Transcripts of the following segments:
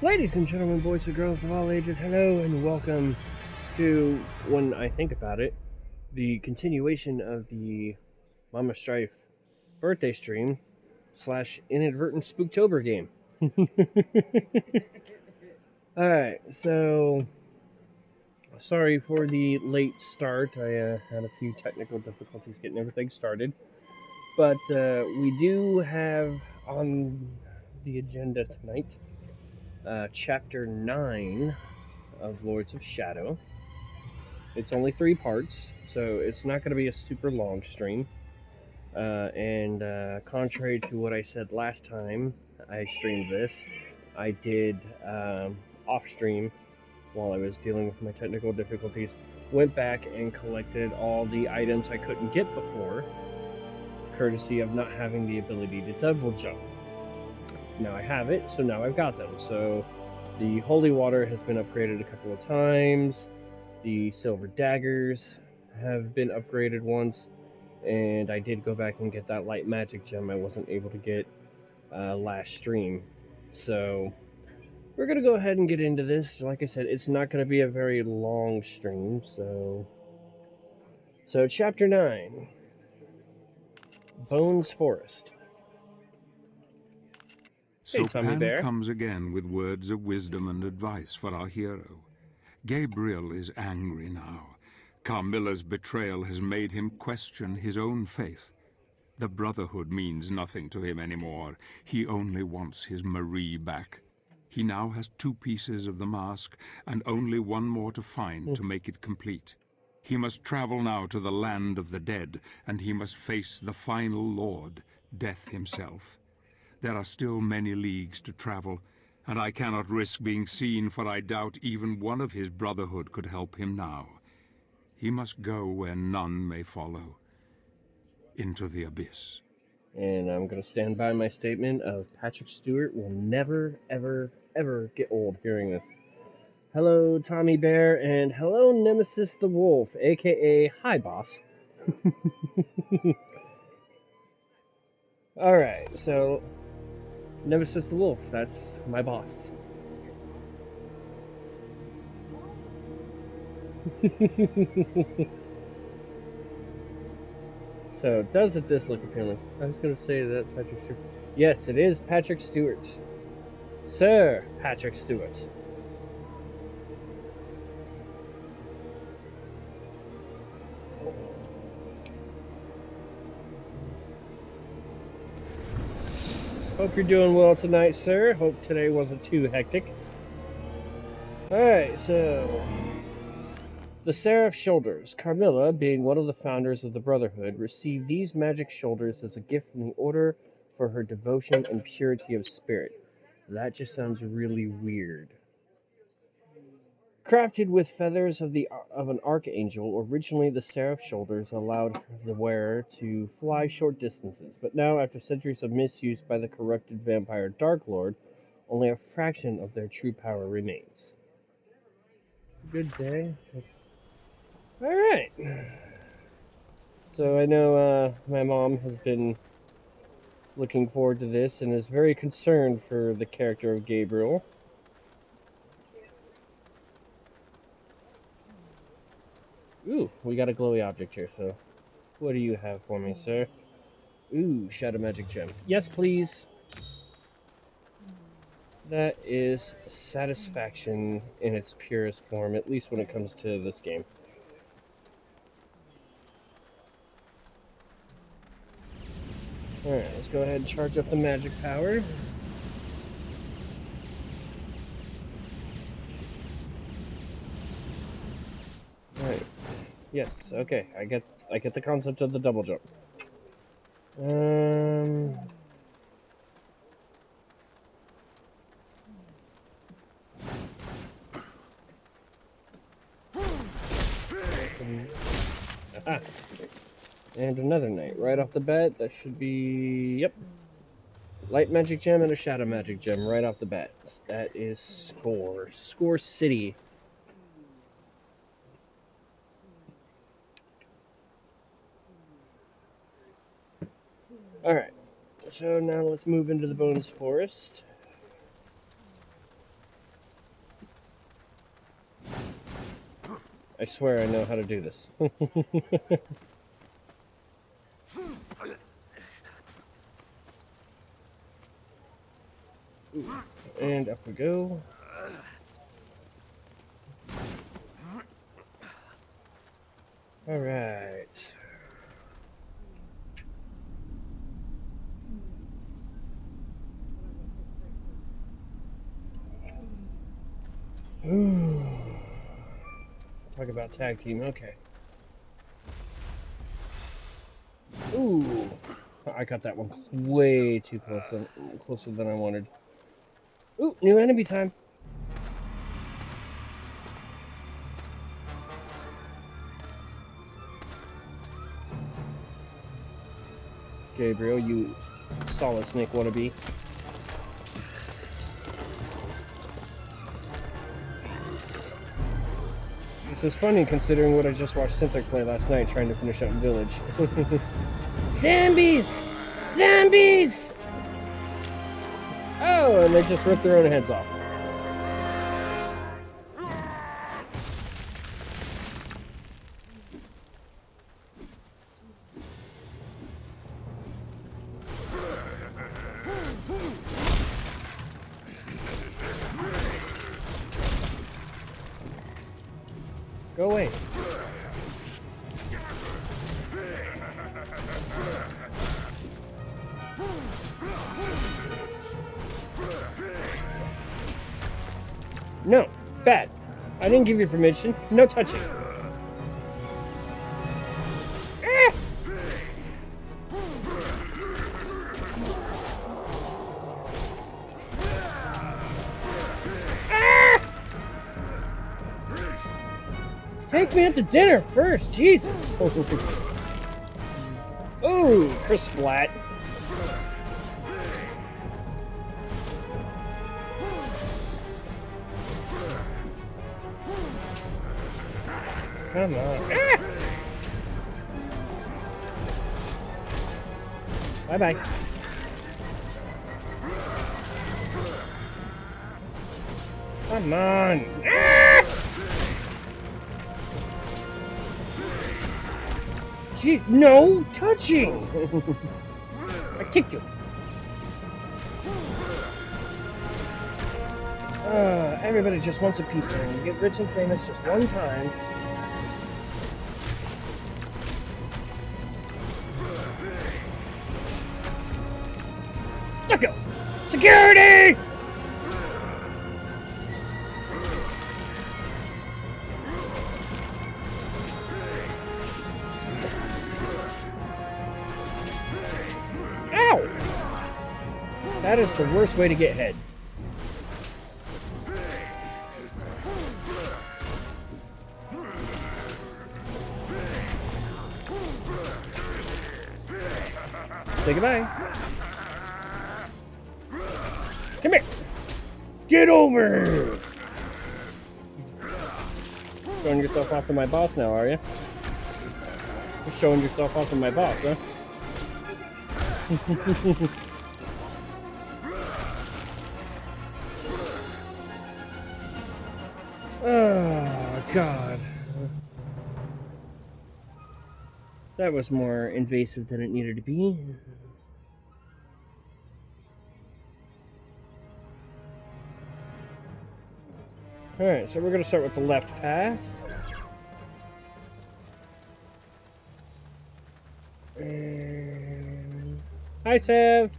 Ladies and gentlemen, boys and girls of all ages, hello and welcome to, when I think about it, the continuation of the Mama Strife birthday stream / inadvertent Spooktober game. Alright, so sorry for the late start. I had a few technical difficulties getting everything started. But we do have on the agenda tonight Chapter 9 of Lords of Shadow. It's only 3 parts, so it's not going to be a super long stream. And contrary to what I said last time I streamed this, I did off stream while I was dealing with my technical difficulties, went back and collected all the items I couldn't get before, courtesy of not having the ability to double jump. Now I have it, so now I've got them. So the holy water has been upgraded a couple of times. The silver daggers have been upgraded once, and I did go back and get that light magic gem I wasn't able to get last stream. So we're gonna go ahead and get into this. Like I said, it's not gonna be a very long stream. So chapter 9, Bones Forest. So Hey, Tommy Pan Bear. comes again with words of wisdom and advice for our hero. Gabriel is angry now. Carmilla's betrayal has made him question his own faith. The Brotherhood means nothing to him anymore. He only wants his Marie back. He now has 2 pieces of the mask, and only 1 more to find to make it complete. He must travel now to the land of the dead, and he must face the final Lord, Death himself. There are still many leagues to travel, and I cannot risk being seen, for I doubt even one of his Brotherhood could help him now. He must go where none may follow, into the abyss. And I'm going to stand by my statement of Patrick Stewart will never, ever, ever get old hearing this. Hello, Tommy Bear, and hello, Nemesis the Wolf, aka Hi Boss. Alright, so Nemesis the Wolf, that's my boss. So, does this look appealing? I was going to say that Patrick Stewart. Yes, it is Patrick Stewart. Sir Patrick Stewart. Hope you're doing well tonight, sir. Hope today wasn't too hectic. Alright, so the Seraph Shoulders. Carmilla, being one of the founders of the Brotherhood, received these magic shoulders as a gift from the Order for her devotion and purity of spirit. That just sounds really weird. Crafted with feathers of an archangel, originally the Seraph Shoulders allowed the wearer to fly short distances, but now, after centuries of misuse by the corrupted vampire Dark Lord, only a fraction of their true power remains. Good day. Alright. So I know my mom has been looking forward to this and is very concerned for the character of Gabriel. Ooh, we got a glowy object here, so what do you have for me, sir? Ooh, Shadow Magic Gem. Yes, please. That is satisfaction in its purest form, at least when it comes to this game. Alright, let's go ahead and charge up the magic power. Alright. Yes, okay. I get the concept of the double jump. Aha. And another knight right off the bat. That should be, yep. Light magic gem and a shadow magic gem right off the bat. That is Score. Score City. Alright. So now let's move into the Bones Forest. I swear I know how to do this. And up we go. Alright. Talk about tag team, okay. Ooh. I got that one way too closer than I wanted. Ooh, new enemy time. Gabriel, you solid snake wannabe. This is funny considering what I just watched Synthex play last night trying to finish out Village. Zombies! Zombies! Oh, and they just ripped their own heads off. Go away. No, bad. I didn't give you permission. No touching. Ah! Ah! Take me out to dinner first, Jesus. Ooh, Chris Splat. Come on. Ah! Bye-bye. Come on. Ah! Gee, no touching. I kicked you. Everybody just wants a piece of it. You get rich and famous just one time. Let go! Security! Ow! That is the worst way to get hit. Say goodbye. Come here. Get over. Showing yourself off to my boss now, are you? You're showing yourself off to my boss, huh? Oh, God. That was more invasive than it needed to be. Alright, so we're going to start with the left path. And... Hi, Sev!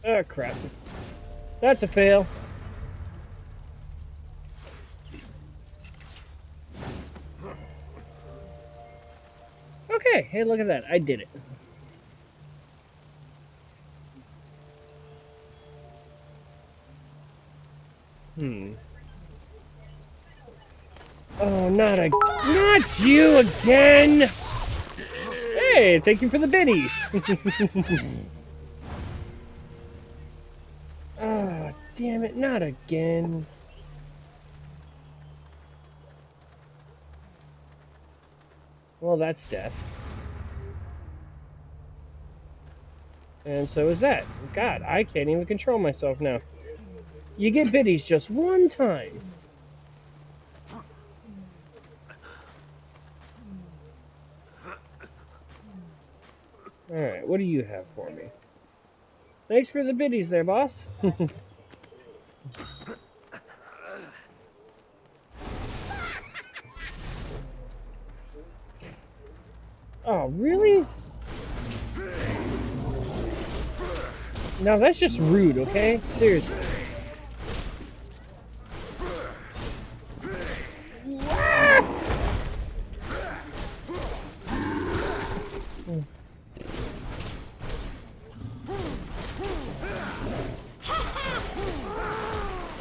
Oh, crap. That's a fail. Okay. Hey, look at that. I did it. Oh, not you again! Hey, thank you for the biddies! Oh, damn it, not again. Well, that's death. And so is that. God, I can't even control myself now. You get biddies just one time. Alright, what do you have for me? Thanks for the biddies there, boss. Oh, really? Now that's just rude, okay? Seriously.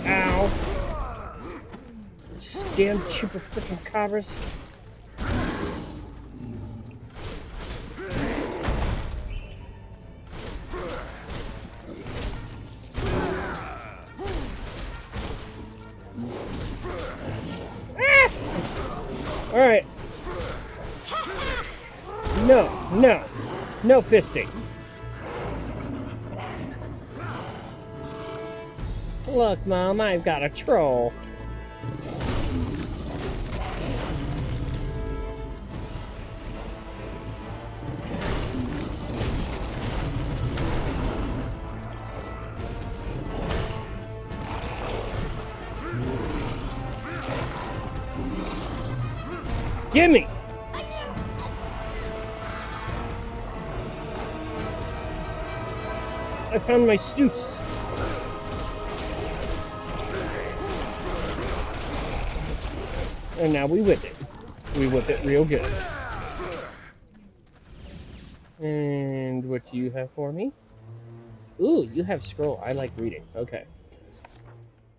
Ow. Damn super freaking cobras. Alright. No fisting. Look, Mom, I've got a troll. Gimme! I found my stoofs. And now we whip it. We whip it real good. And what do you have for me? Ooh, you have scroll. I like reading. Okay.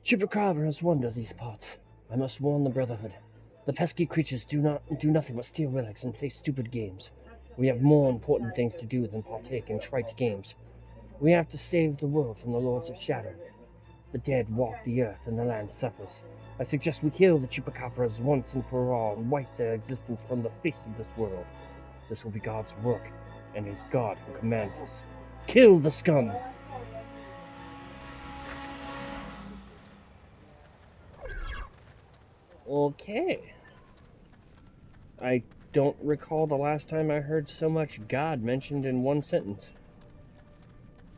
Chupacabra has wandered these parts. I must warn the Brotherhood. The pesky creatures do nothing but steal relics and play stupid games. We have more important things to do than partake in trite games. We have to save the world from the Lords of Shadow. The dead walk the earth and the land suffers. I suggest we kill the Chupacabras once and for all and wipe their existence from the face of this world. This will be God's work, and it is God who commands us. Kill the scum! Okay. I don't recall the last time I heard so much God mentioned in one sentence.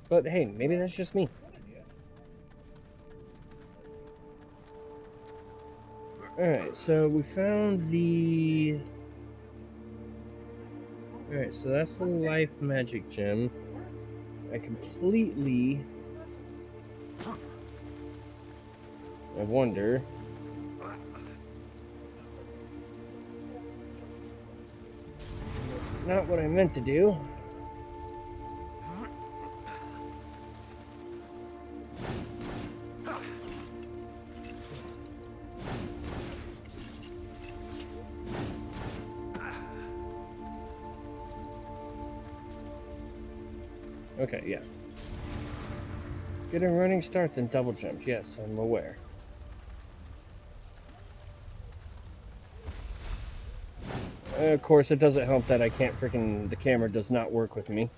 But hey, maybe that's just me. Alright, so we found the... Alright, so that's the life magic gem. I completely... I wonder... Not what I meant to do. Okay, yeah. Get a running start, then double jump. Yes, I'm aware. Of course, it doesn't help that I can't freaking... The camera does not work with me.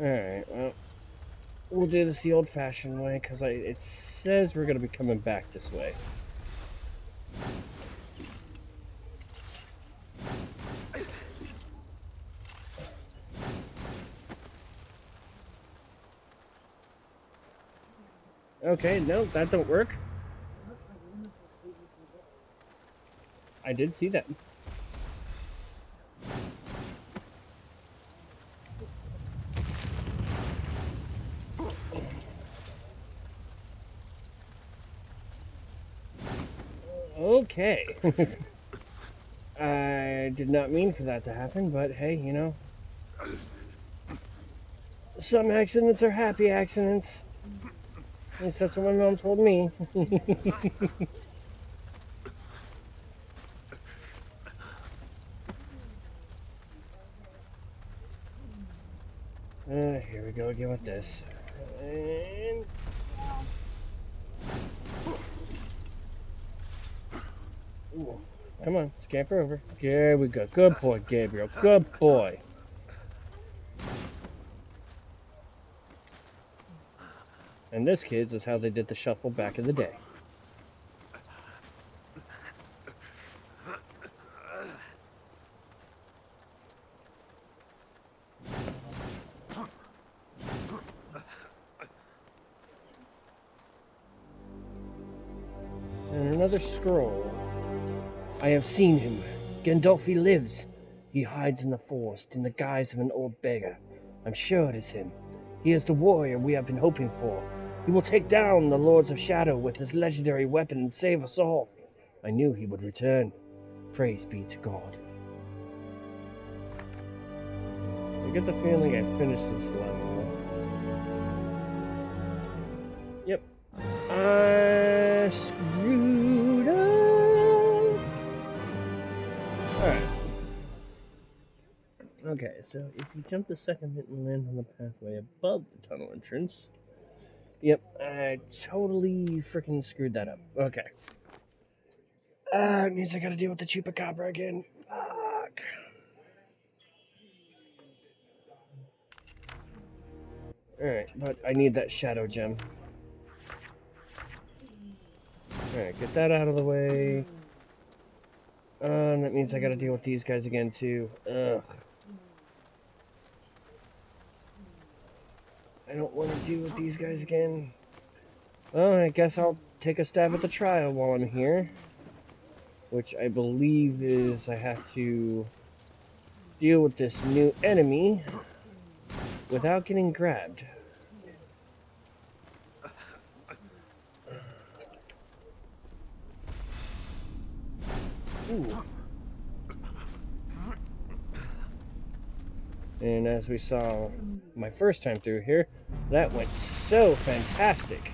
Alright, well... We'll do this the old-fashioned way, because it says we're going to be coming back this way. Okay, no, that don't work. I did see that. Okay. I did not mean for that to happen, but hey, you know, some accidents are happy accidents. At least that's what my mom told me. Here we go again with this. And... Ooh, come on, scamper over. There we go. Good boy, Gabriel. Good boy. And this, kids, is how they did the shuffle back in the day. And another scroll. I have seen him. Gandolfi lives. He hides in the forest in the guise of an old beggar. I'm sure it is him. He is the warrior we have been hoping for. He will take down the Lords of Shadow with his legendary weapon and save us all. I knew he would return. Praise be to God. I get the feeling I finished this level. Yep. I screwed up. Alright. Okay, so if you jump the second hit and land on the pathway above the tunnel entrance. Yep, I totally freaking screwed that up. Okay. It means I gotta deal with the Chupacabra again. Fuck. Alright, but I need that shadow gem. Alright, get that out of the way. And that means I gotta deal with these guys again too. Ugh. I don't want to deal with these guys again. Well, I guess I'll take a stab at the trial while I'm here. Which I believe is I have to deal with this new enemy without getting grabbed. Ooh. And as we saw my first time through here, that went so fantastic.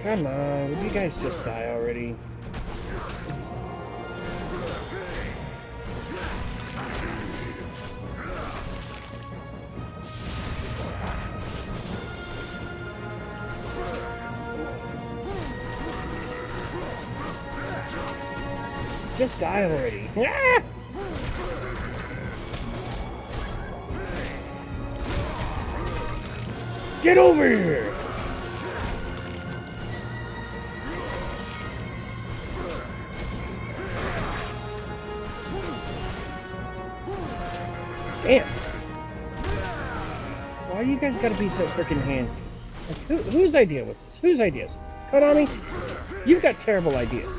Come on, would you guys just die already? Just die already. Ah! Get over here! Damn. Why you guys gotta be so freaking handsy? Like, whose idea was this? Whose ideas? Konami? You've got terrible ideas.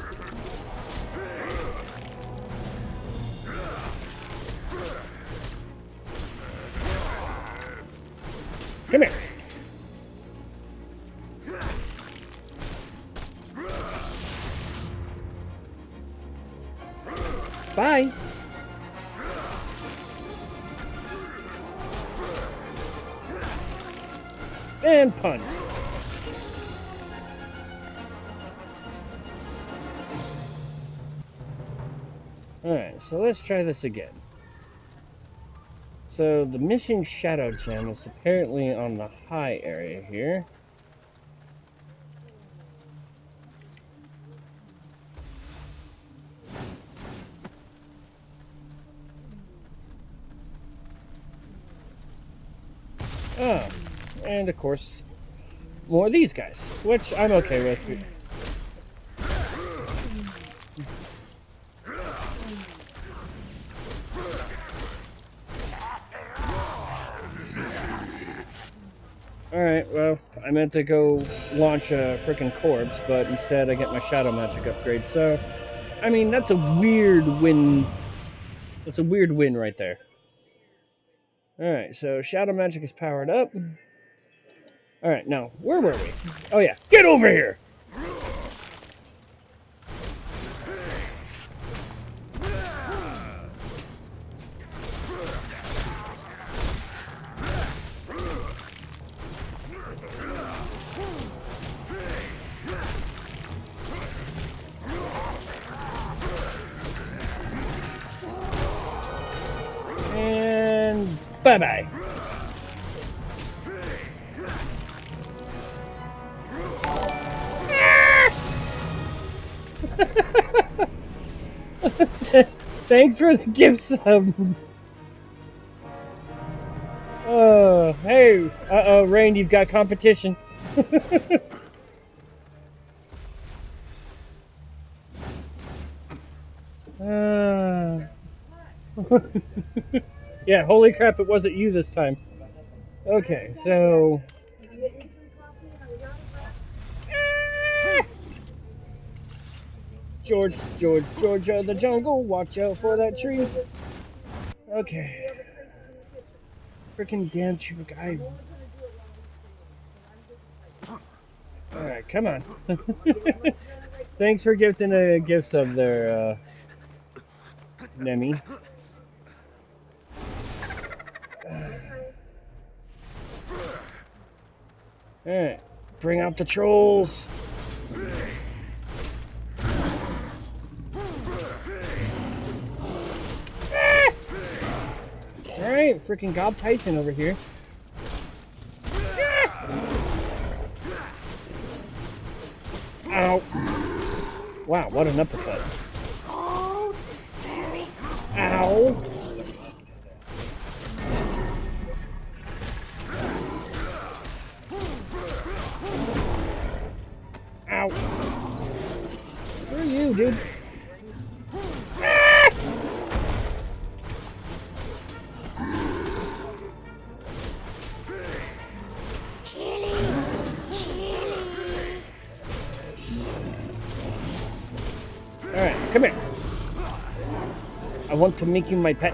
Come here. Bye. And punt. Alright, so let's try this again. So the missing shadow gem is apparently on the high area here. Ah, and of course, more of these guys, which I'm okay with. Alright, well, I meant to go launch a frickin' corpse, but instead I get my shadow magic upgrade, so, I mean, that's a weird win. That's a weird win right there. Alright, so shadow magic is powered up. Alright, now, where were we? Oh yeah, get over here! And bye-bye. Thanks for the gift sub. Hey, Rain, you've got competition. Yeah, holy crap, it wasn't you this time. Okay, so... George of the jungle, watch out for that tree. Okay. Freaking damn guy. Alright, come on. Thanks for gifting a gift sub there, Nemi. Alright, bring out the trolls. Alright, freaking Gob Tyson over here. Ow. Wow, what an uppercut. Ow. Ow. Where are you, dude? Alright, come here. I want to make you my pet.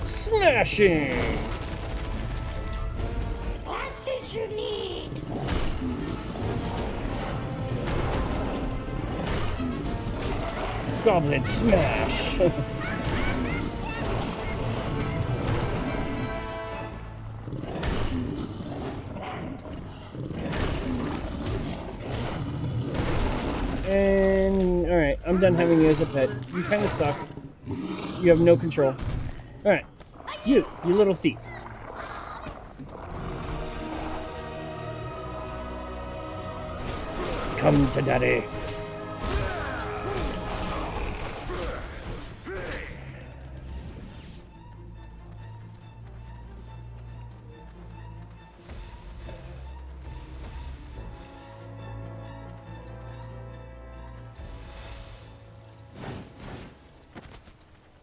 Smashing! That's what you need! Goblin smash! And alright, I'm done having you as a pet. You kinda suck. You have no control. Alright. You little thief. Come to daddy.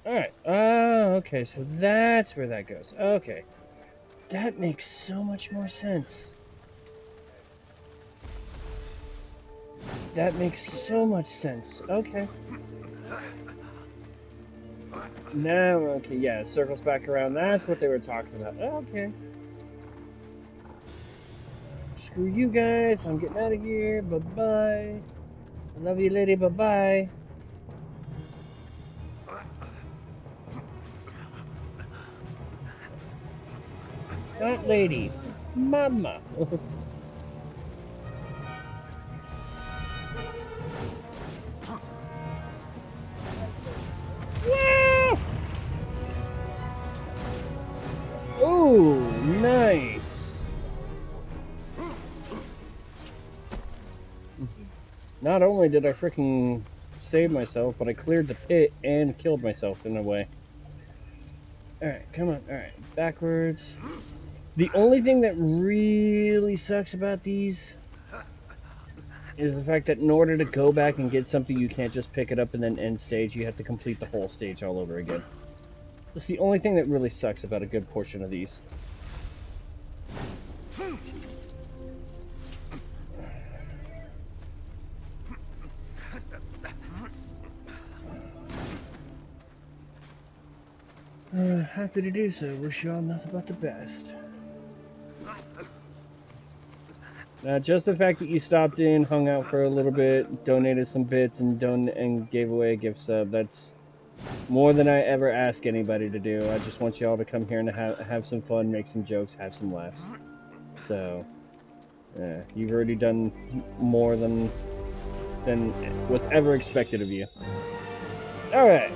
Alright, okay, so that's where that goes. Okay. That makes so much more sense. That makes so much sense. Okay. Now, okay, yeah, it circles back around. That's what they were talking about. Okay. Screw you guys. I'm getting out of here. Bye-bye. I love you, lady. Bye-bye. Not lady. Mama. Yeah! Oh, nice. Not only did I freaking save myself, but I cleared the pit and killed myself in a way. Alright, come on. Alright, backwards. The only thing that really sucks about these is the fact that in order to go back and get something, you can't just pick it up and then end stage. You have to complete the whole stage all over again. That's the only thing that really sucks about a good portion of these. Happy to do so. Wish you all nothing but the best. Just the fact that you stopped in, hung out for a little bit, donated some bits, and gave away a gift sub, that's more than I ever ask anybody to do. I just want y'all to come here and have some fun, make some jokes, have some laughs. So, you've already done more than was ever expected of you. Alright.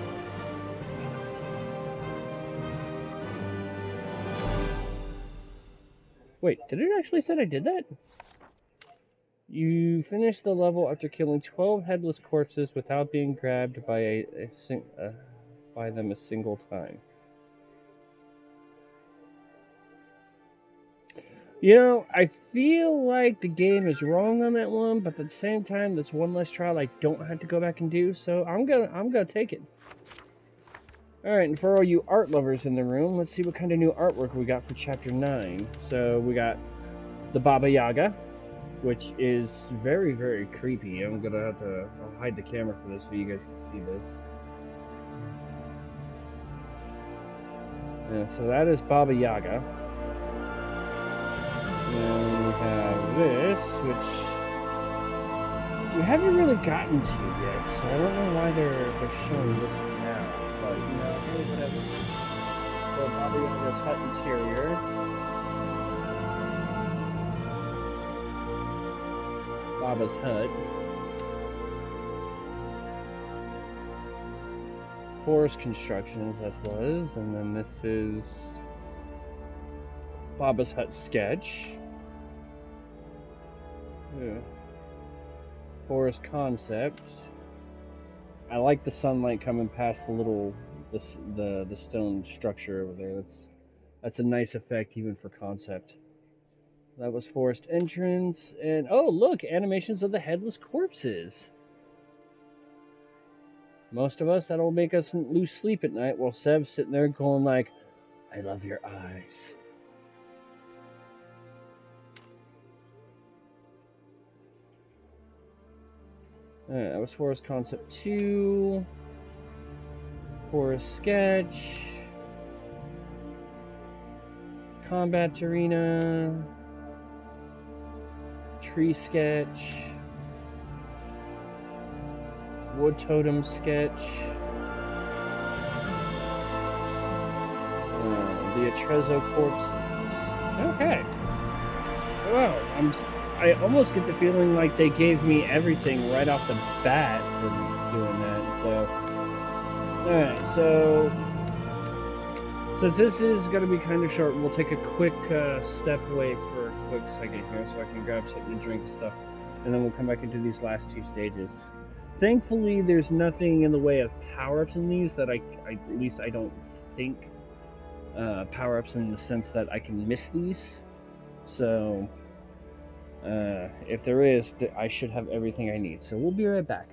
Wait, did it actually say I did that? You finished the level after killing 12 headless corpses without being grabbed by by them a single time. You know, I feel like the game is wrong on that one, but at the same time, that's one less trial I don't have to go back and do, so I'm gonna take it. Alright, and for all you art lovers in the room, let's see what kind of new artwork we got for Chapter 9. So, we got the Baba Yaga, which is very, very creepy. I'm gonna have to I'll hide the camera for this so you guys can see this. Yeah, so that is Baba Yaga. And we have this, which we haven't really gotten to yet, so I don't know why they're showing this now. But, you know, hey, whatever. So Baba Yaga's hut interior. Baba's hut. Forest constructions, that was, and then this is Baba's hut sketch. Yeah. Forest concept. I like the sunlight coming past the little the stone structure over there. That's a nice effect even for concept. That was forest entrance, and oh look, animations of the headless corpses. Most of us, that'll make us lose sleep at night while Sev's sitting there going like, I love your eyes. That was Forest Concept 2. Forest Sketch. Combat Arena. Tree Sketch. Wood Totem Sketch. The Atrezo Corpses. Okay. Wow, I almost get the feeling like they gave me everything right off the bat for doing that. So, alright, so since this is going to be kind of short, we'll take a quick step away for a quick second here so I can grab something to drink and stuff, and then we'll come back into these last two stages. Thankfully, there's nothing in the way of power-ups in these that at least I don't think power-ups in the sense that I can miss these. So, if there is, I should have everything I need. So we'll be right back.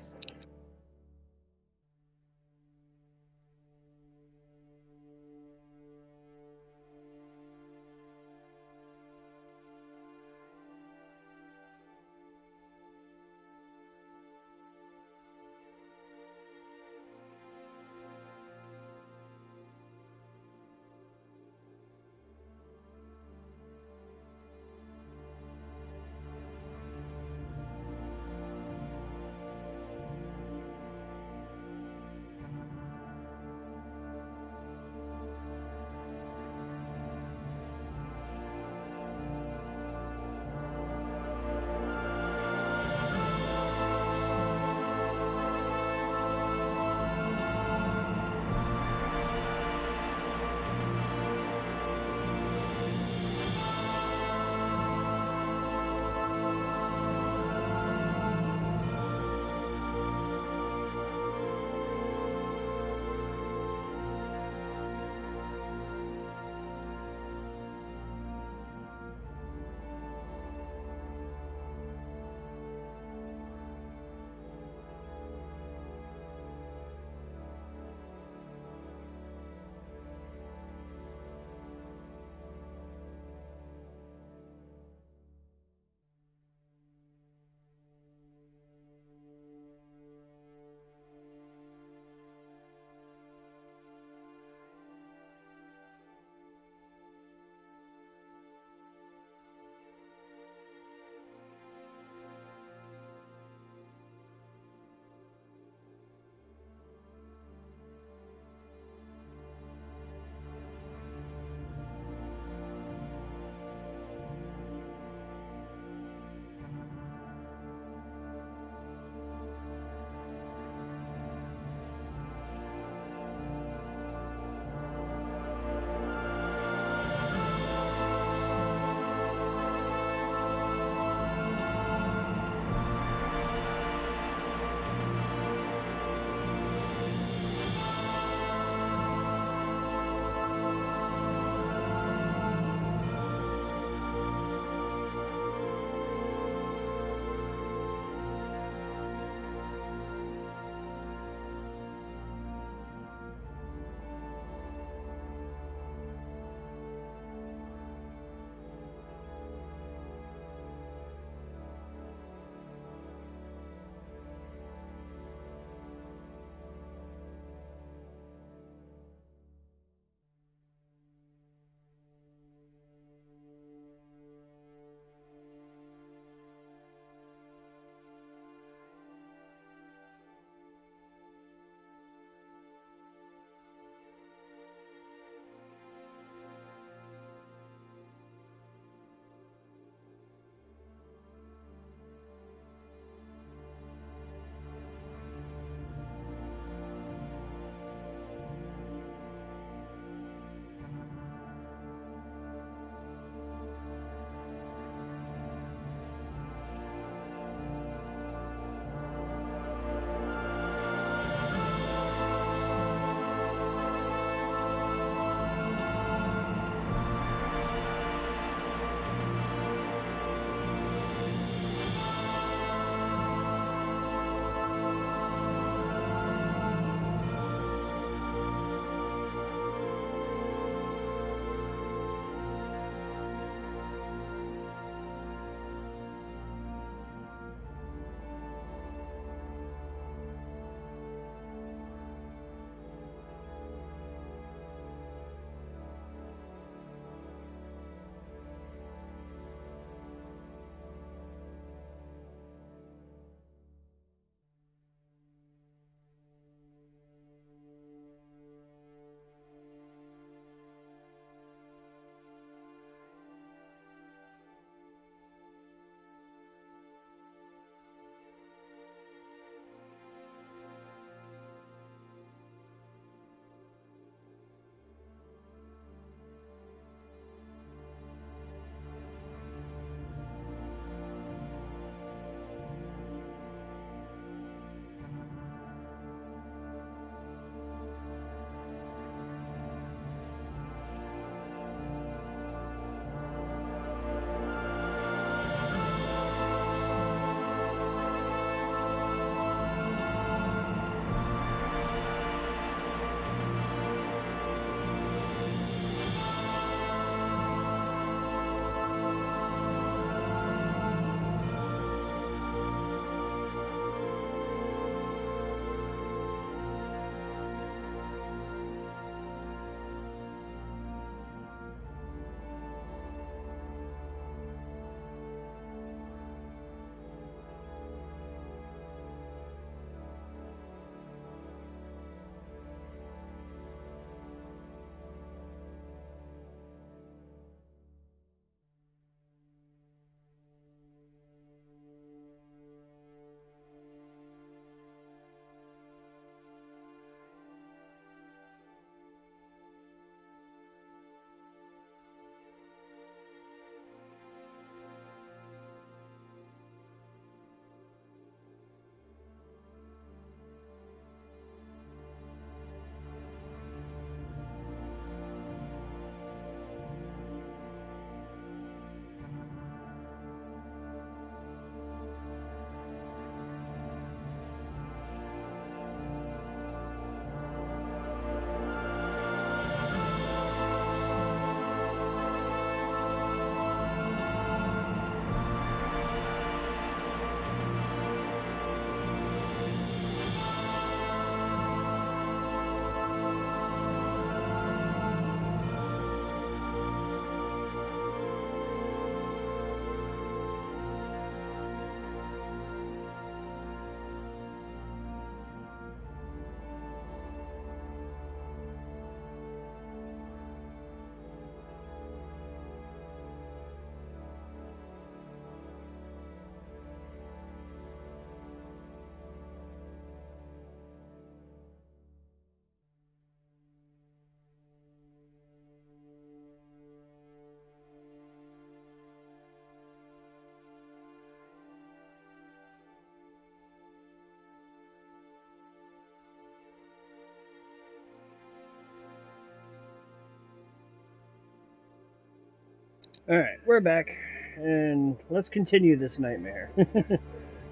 Alright, we're back, and let's continue this nightmare.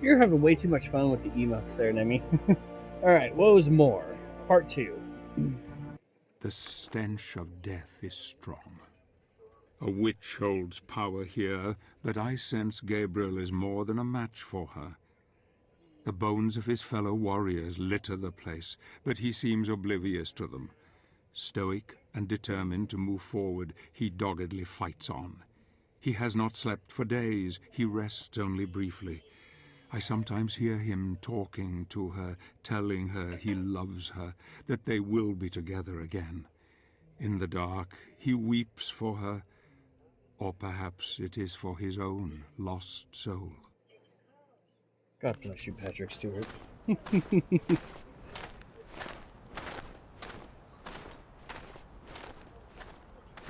You're having way too much fun with the emotes there, Nemi. Alright, woe's more. Part 2. The stench of death is strong. A witch holds power here, but I sense Gabriel is more than a match for her. The bones of his fellow warriors litter the place, but he seems oblivious to them. Stoic and determined to move forward, he doggedly fights on. He has not slept for days, he rests only briefly. I sometimes hear him talking to her, telling her he loves her, that they will be together again. In the dark, he weeps for her, or perhaps it is for his own lost soul. God bless you, Patrick Stewart.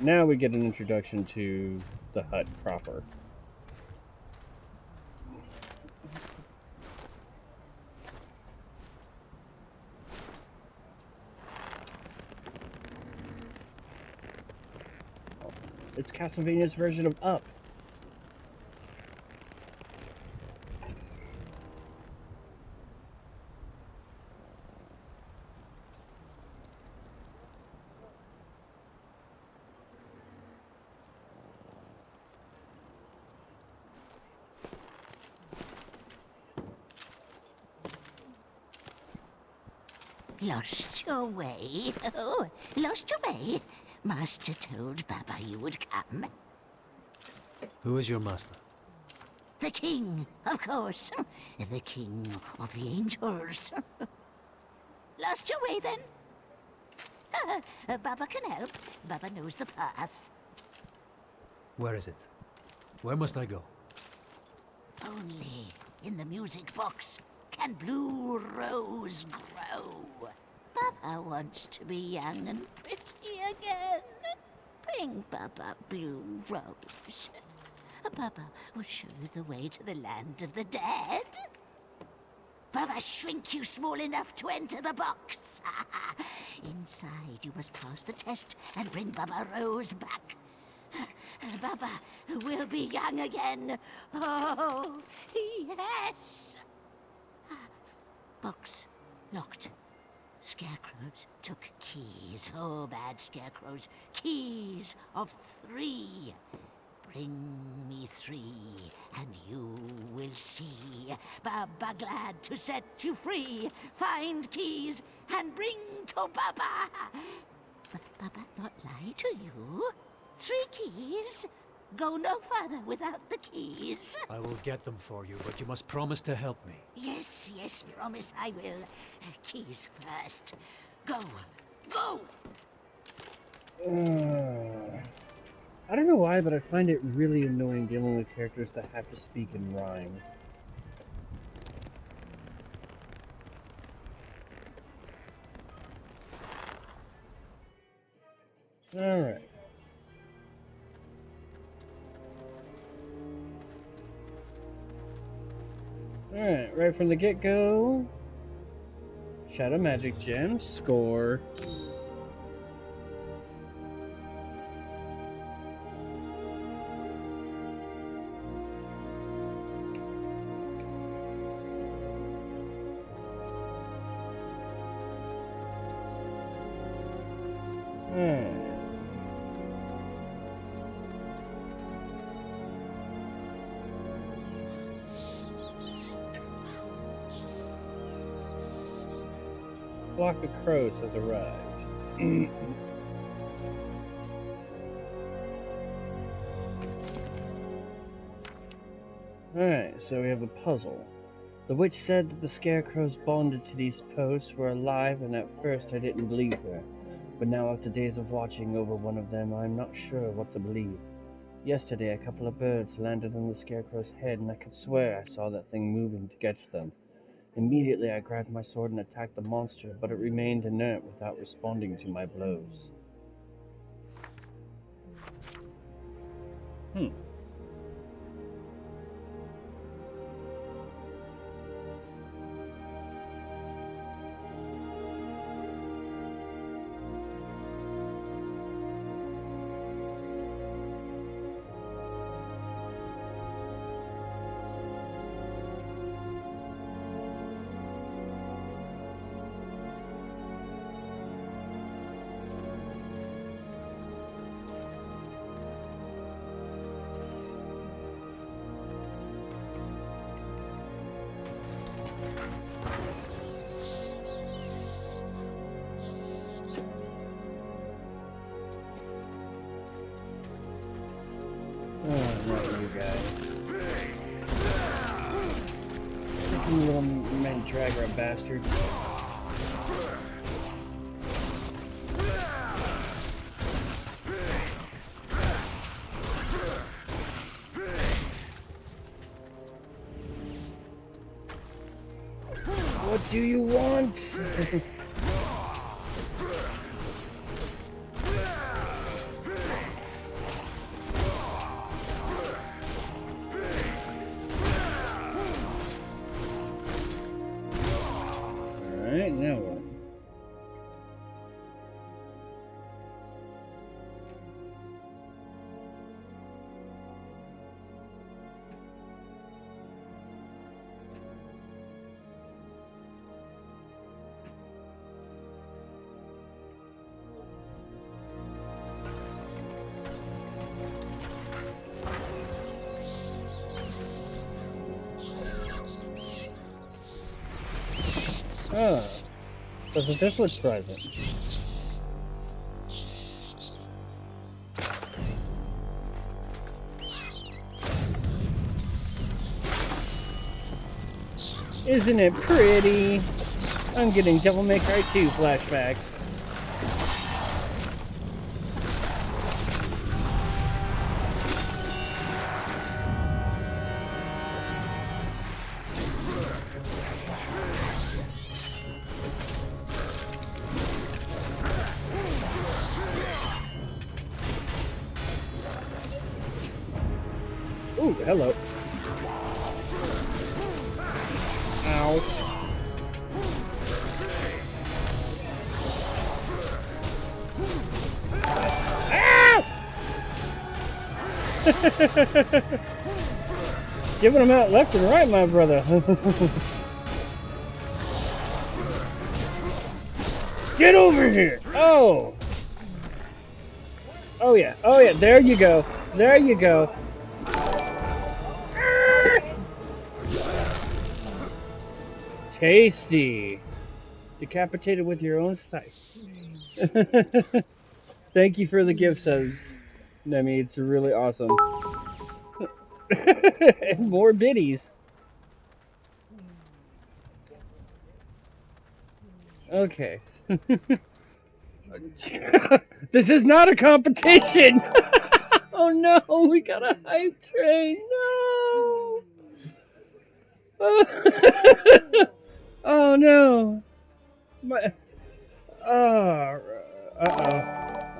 Now we get an introduction to the hut proper. It's Castlevania's version of Up. Lost your way? Oh, lost your way? Master told Baba you would come. Who is your master? The king, of course. The king of the angels. Lost your way, then? Baba can help. Baba knows the path. Where is it? Where must I go? Only in the music box can blue rose grow. Baba wants to be young and pretty again. Bring Baba blue rose. Baba will show you the way to the land of the dead. Baba shrink you small enough to enter the box. Inside you must pass the test and bring Baba Rose back. Baba will be young again. Oh, yes. Box locked. Scarecrows took keys. Oh, bad scarecrows. Keys of 3. Bring me 3, and you will see. Baba glad to set you free. Find keys and bring to Baba. But Baba not lie to you. 3 keys. Go no further without the keys. I will get them for you, but you must promise to help me. Yes, yes, promise I will. Keys first. Go, go! I don't know why, but I find it really annoying dealing with characters that have to speak in rhyme. Alright. Alright, right from the get-go. Shadow Magic Gem, score. Flock of crows has arrived. Alright, so we have a puzzle. The witch said that the scarecrows bonded to these posts were alive, and at first I didn't believe her. But now, after days of watching over one of them, I'm not sure what to believe. Yesterday, a couple of birds landed on the scarecrow's head, and I could swear I saw that thing moving to get to them. Immediately, I grabbed my sword and attacked the monster, but it remained inert without responding to my blows. guys. Freaking little mandragora bastards. What do you want? Alright, now what? Oh, doesn't this look present? Isn't it pretty? I'm getting Devil May Cry 2 flashbacks. Ooh, hello. Ow. Ow! Giving them out left and right, my brother. Get over here! Oh! Oh yeah, oh yeah, there you go. There you go. Tasty. Decapitated with your own scythe. Thank you for the gift subs, Nemi. It's really awesome. And more biddies. Okay. This is not a competition! Oh no, we got a hype train. No! Oh no! My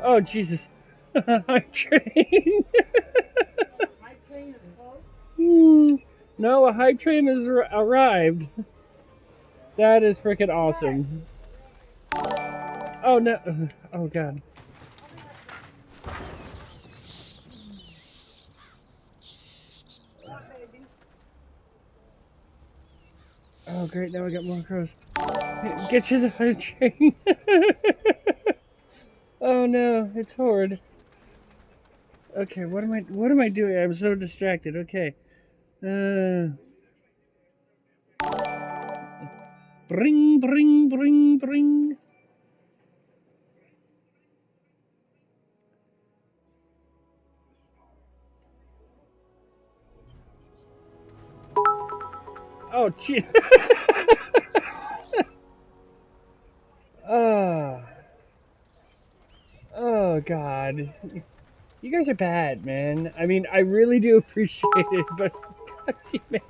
oh Jesus! Hype train. Hype train is close? No, a hype train has arrived. That is freaking awesome. Oh no! Oh god! Oh great! Now I got more crows. Get to the hype train! Oh no! It's Horde. Okay, what am I doing? I'm so distracted. Okay. Bring, bring, bring, bring. Oh, gee. Oh, God. You guys are bad, man. I mean, I really do appreciate it, but God damn it.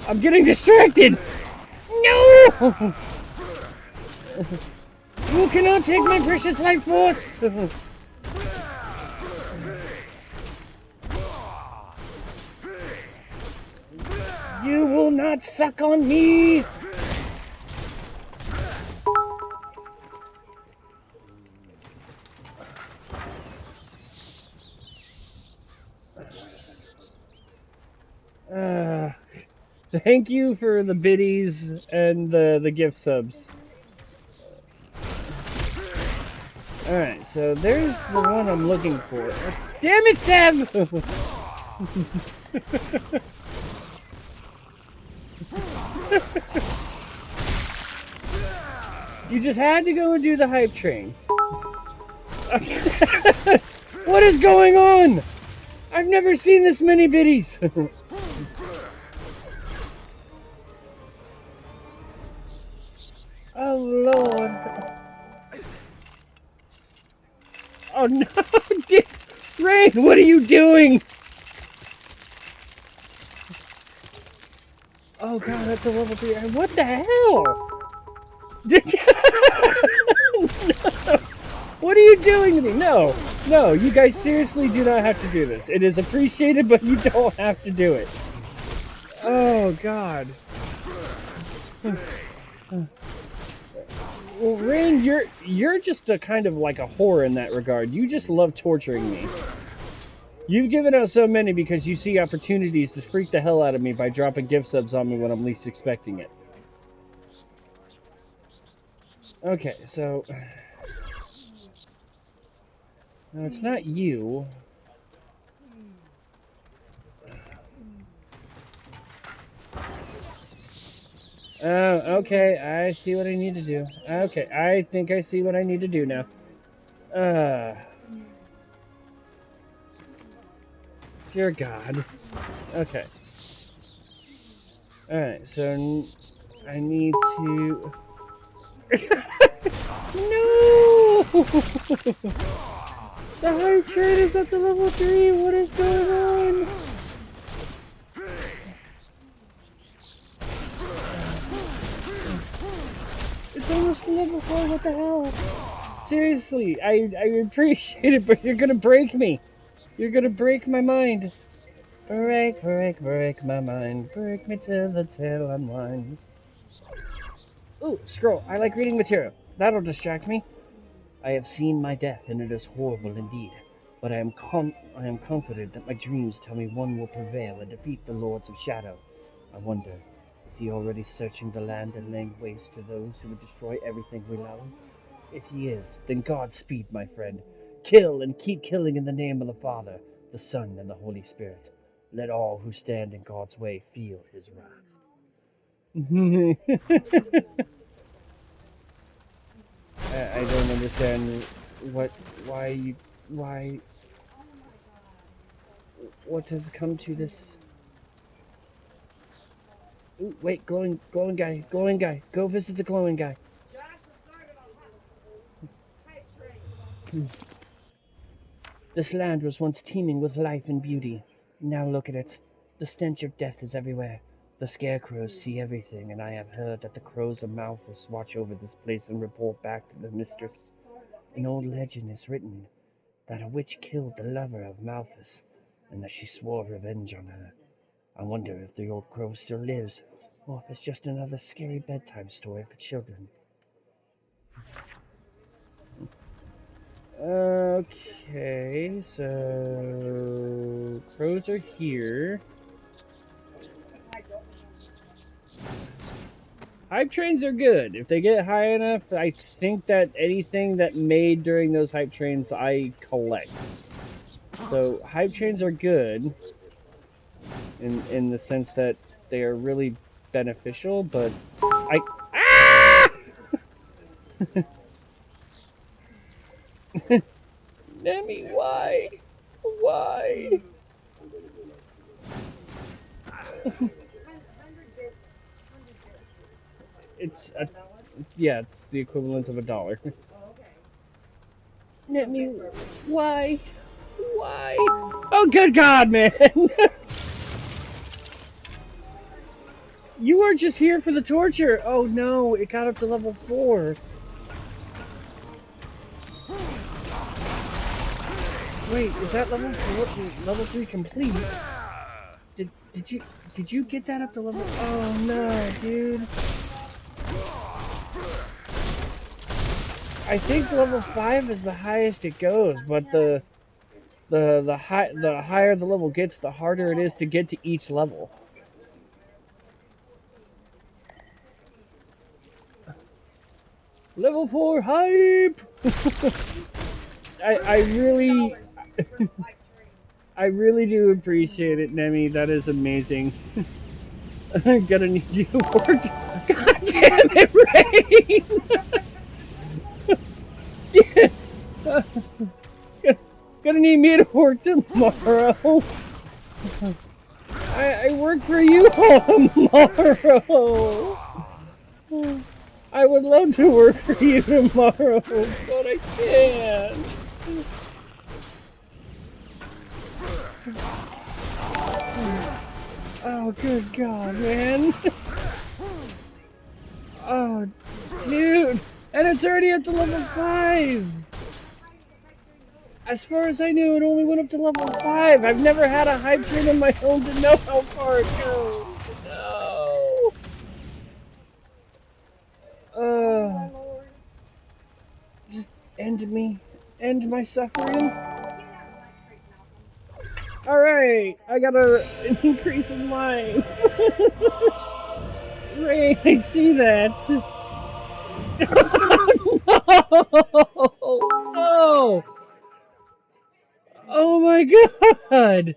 I'm getting distracted! No! You cannot take my precious life force! You will not suck on me! Thank you for the biddies and the gift subs. Alright, so there's the one I'm looking for. Damn it, Sam! You just had to go and do the hype train. What is going on? I've never seen this many biddies. Oh Lord. Oh no, Rain, what are you doing? Oh god, that's a level 3. What the hell? No. What are you doing to me? No, no, you guys seriously do not have to do this. It is appreciated, but you don't have to do it. Oh god. Well, Rain, you're just a kind of like a whore in that regard. You just love torturing me. You've given out so many because you see opportunities to freak the hell out of me by dropping gift subs on me when I'm least expecting it. Okay, so... No, it's not you. Oh, okay, I see what I need to do. Okay, I think I see what I need to do now. Dear God. Okay. Alright, so I need to... No! The high trade is up to level 3, what is going on? It's almost level 4, what the hell? Seriously, I appreciate it, but you're gonna break me. You're gonna break my mind. Break my mind. Break me till the tail unwinds. Ooh, scroll. I like reading material. That'll distract me. I have seen my death, and it is horrible indeed. But I am confident that my dreams tell me one will prevail and defeat the Lords of Shadow. I wonder, is he already searching the land and laying waste to those who would destroy everything we love? If he is, then Godspeed, my friend. Kill and keep killing in the name of the Father, the Son, and the Holy Spirit. Let all who stand in God's way feel his wrath. I don't understand why, what has come to this? Ooh, wait, glowing guy, go visit the glowing guy. This land was once teeming with life and beauty. Now look at it. The stench of death is everywhere. The scarecrows see everything, and I have heard that the crows of Malthus watch over this place and report back to their mistress. An old legend is written that a witch killed the lover of Malthus, and that she swore revenge on her. I wonder if the old crow still lives, or if it's just another scary bedtime story for children. Okay, so crows are here. Hype trains are good. If they get high enough, I think that anything that made during those hype trains I collect. So hype trains are good in the sense that they are really beneficial, but Nemi, why? Why? Yeah, it's the equivalent of $1. Nemi, why? Why? Oh, good God, man! You are just here for the torture. Oh no, it got up to level 4. Wait, is that level 3 complete? Did you get that up to level? Oh no, dude. I think level 5 is the highest it goes, but the higher the level gets, the harder it is to get to each level. Level 4 hype! I really I really do appreciate it, Nemi. That is amazing. I'm gonna need you to work. God damn it, Rain! work tomorrow. I work for you all tomorrow. I would love to work for you tomorrow, but I can't. Oh, good God, man. Oh, dude. And it's already up to level 5. As far as I knew, it only went up to level 5. I've never had a hype train of my own to know how far it goes. No. Just end me. End my suffering. Alright, I got an increase in line. Ray, I see that. No! Oh my God!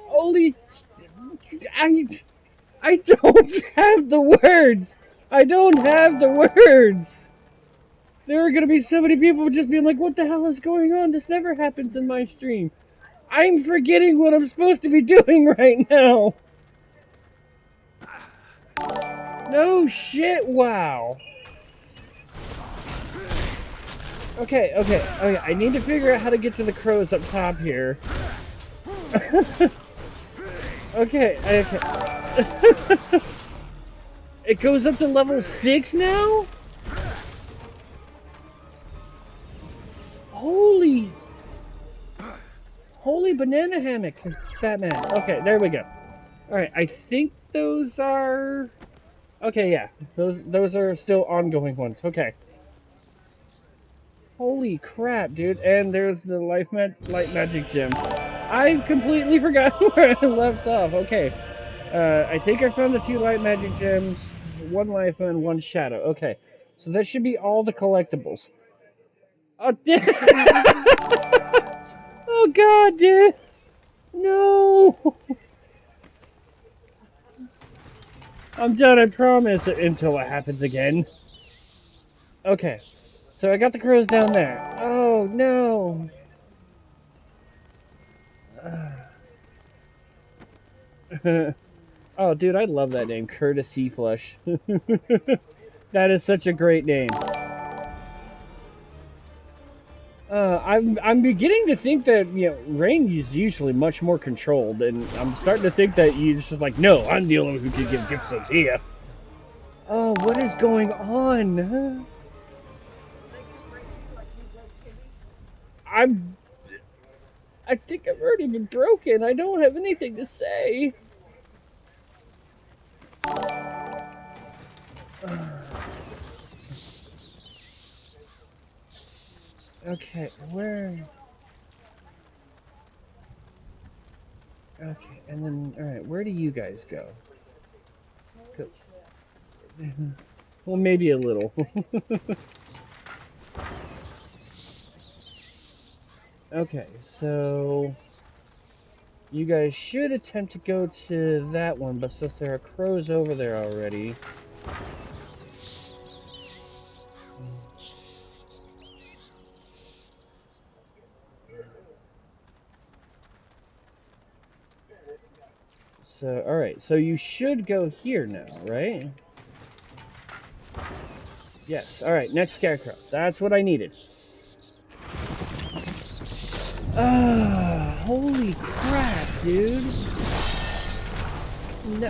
Holy... I don't have the words! I don't have the words! There are gonna be so many people just being like, what the hell is going on? This never happens in my stream. I'm forgetting what I'm supposed to be doing right now! No shit, wow! Okay, I need to figure out how to get to the crows up top here. Okay. It goes up to level 6 now? Holy banana hammock, Batman. Okay, there we go. Alright, I think those are... Okay, yeah. Those are still ongoing ones. Okay. Holy crap, dude. And there's the light magic gem. I completely forgot where I left off. Okay. I think I found the 2 light magic gems, 1 life and 1 shadow. Okay. So that should be all the collectibles. Oh, oh God, dude. No. I'm done, I promise, until it happens again. Okay. So I got the crows down there. Oh, no. Oh, dude, I love that name, Courtesy Flush. That is such a great name. I'm beginning to think that, you know, Rain is usually much more controlled, and I'm starting to think that you're just like, no, I'm the only one who can give gift subs here. Oh, what is going on? I think I've already been broken. I don't have anything to say. Okay, where? Okay, and then, alright, where do you guys go? Well, maybe a little. Okay, so you guys should attempt to go to that one, but since there are crows over there already... So, alright, so you should go here now, right? Yes, alright, next scarecrow. That's what I needed. Ah, holy crap, dude. No.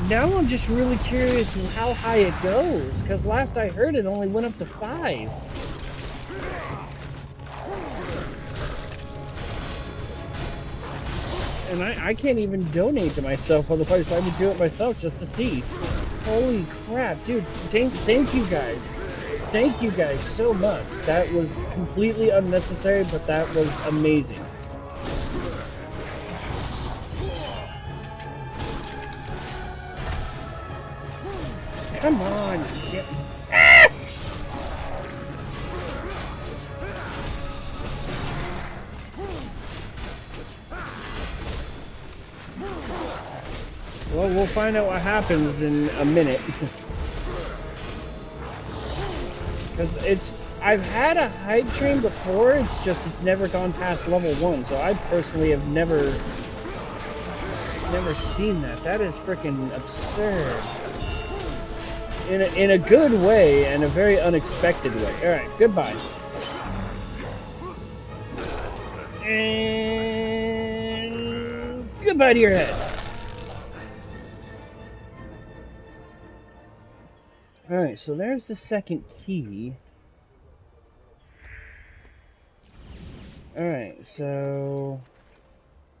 Now I'm just really curious how high it goes, because last I heard it only went up to 5. And I can't even donate to myself, otherwise I would do it myself just to see. Holy crap, dude. Thank you guys. Thank you guys so much. That was completely unnecessary, but that was amazing. Come on. Get... Ah! Well, we'll find out what happens in a minute. Because I've had a hype train before, it's just it's never gone past level 1, so I personally have never seen that. That is freaking absurd. In a good way, and a very unexpected way. Alright, goodbye. And goodbye to your head. Alright, so there's the second key. Alright, so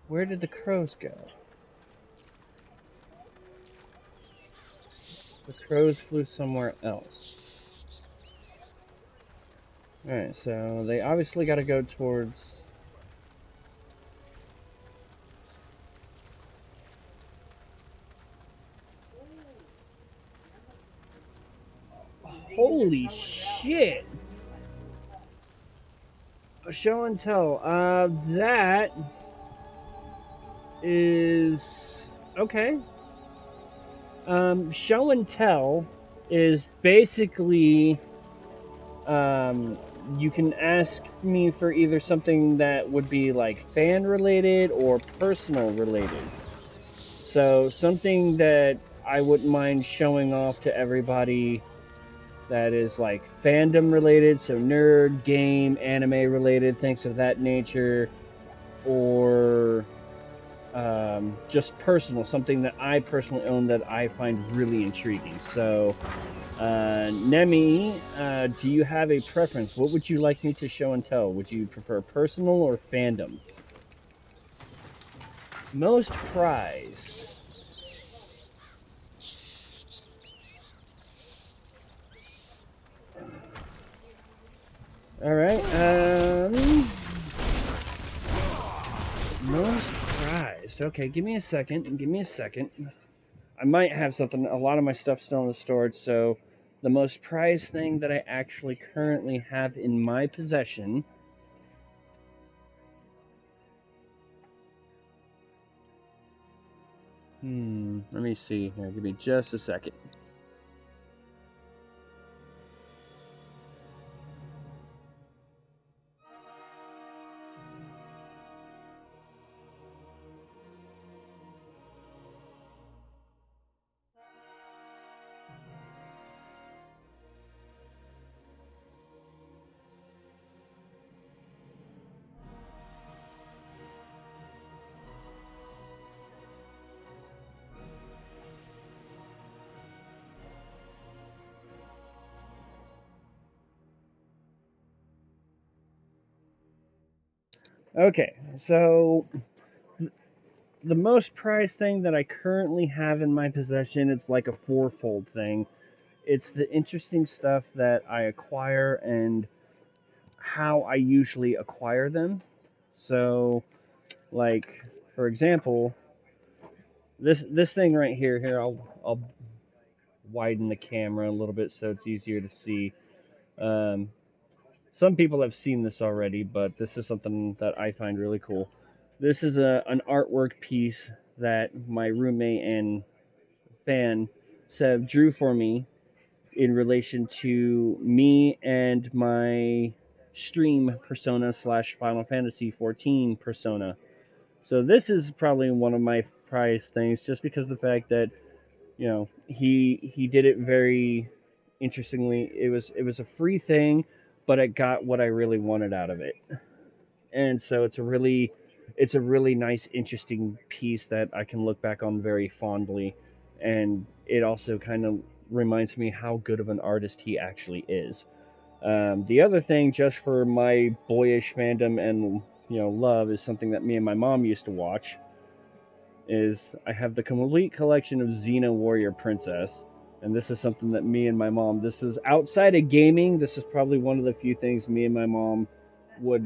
where did the crows go? The crows flew somewhere else. Alright, so they obviously gotta go towards... Holy shit! Show and tell. That is okay. Show and tell is basically you can ask me for either something that would be like fan related or personal related. So something that I wouldn't mind showing off to everybody that is like fandom related, so nerd, game, anime related, things of that nature, or just personal, something that I personally own that I find really intriguing. So, Nemi, do you have a preference? What would you like me to show and tell? Would you prefer personal or fandom? Most prized. Alright, most prized. Okay, give me a second, I might have something, a lot of my stuff's still in the storage, so the most prized thing that I actually currently have in my possession let me see here, give me just a second. Okay, so the most prized thing that I currently have in my possession, it's like a fourfold thing. It's the interesting stuff that I acquire and how I usually acquire them. So, like, for example, this thing right here, I'll widen the camera a little bit so it's easier to see. Some people have seen this already, but this is something that I find really cool. This is an artwork piece that my roommate and fan Seb drew for me in relation to me and my stream persona / Final Fantasy 14 persona. So this is probably one of my prized things, just because of the fact that he did it very interestingly. It was a free thing, but it got what I really wanted out of it, and so it's a really nice, interesting piece that I can look back on very fondly, and it also kind of reminds me how good of an artist he actually is. The other thing, just for my boyish fandom and love, is something that me and my mom used to watch. Is I have the complete collection of Xena Warrior Princess, and this is something that me and my mom. This is outside of gaming. This is probably one of the few things me and my mom would,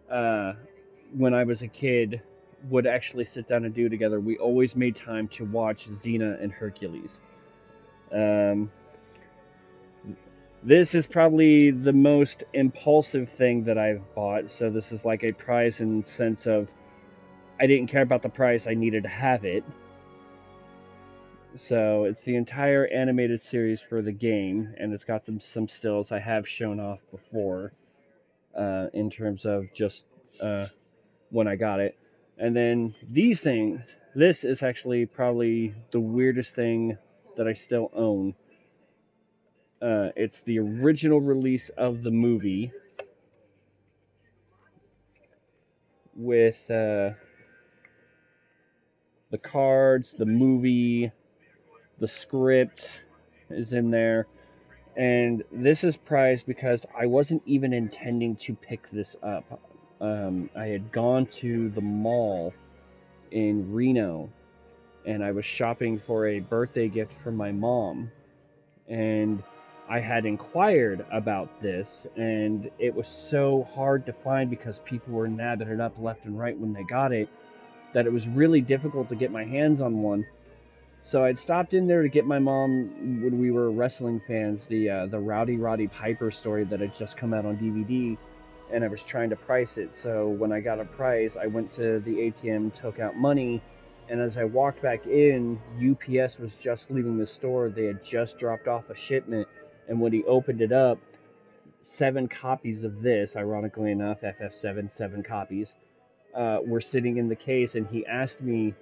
when I was a kid, would actually sit down and do together. We always made time to watch Xena and Hercules. This is probably the most impulsive thing that I've bought, so this is like a prize in the sense of I didn't care about the price, I needed to have it. So it's the entire animated series for the game, and it's got some stills I have shown off before, in terms of just when I got it. And then this is actually probably the weirdest thing that I still own. It's the original release of the movie with the cards, the movie, the script is in there. And this is prized because I wasn't even intending to pick this up. I had gone to the mall in Reno and I was shopping for a birthday gift for my mom. And I had inquired about this, and it was so hard to find because people were nabbing it up left and right when they got it that it was really difficult to get my hands on one. So I'd stopped in there to get my mom, when we were wrestling fans, the Rowdy Roddy Piper story that had just come out on DVD, and I was trying to price it. So when I got a price, I went to the ATM, took out money, and as I walked back in, UPS was just leaving the store. They had just dropped off a shipment, and when he opened it up, 7 copies of this, ironically enough, FF7, 7 copies, were sitting in the case, and he asked me,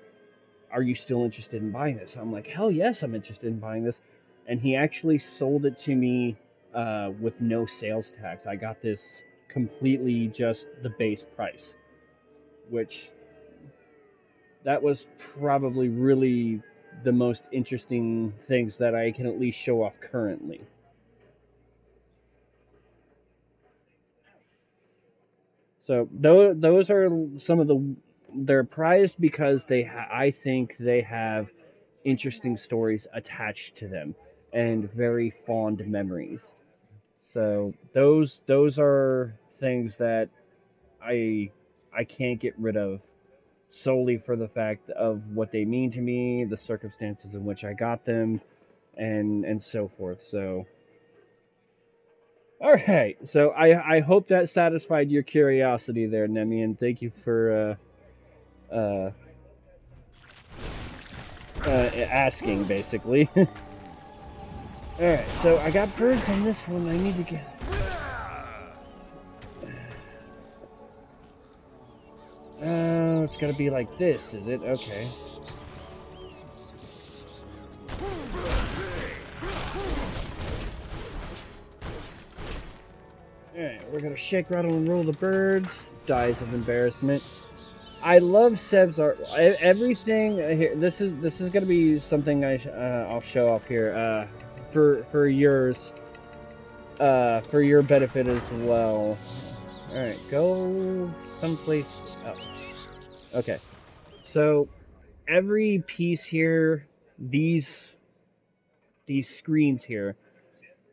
are you still interested in buying this? I'm like, hell yes, I'm interested in buying this. And he actually sold it to me with no sales tax. I got this completely just the base price, which that was probably really the most interesting things that I can at least show off currently. So those are some of the, they're prized because I think they have interesting stories attached to them and very fond memories. So those are things that I can't get rid of solely for the fact of what they mean to me, the circumstances in which I got them, and so forth. So all right. So I hope that satisfied your curiosity there, Nemi, and thank you for uh, asking, basically. Alright, so I got birds on this one. I need to get... Oh, it's gotta be like this, is it? Okay. Alright, we're gonna shake, rattle, and roll the birds. Dies of embarrassment. I love Sev's art. Everything here. This is gonna be something I'll show off here. For yours. For your benefit as well. All right, go someplace else. Okay, so every piece here, these screens here,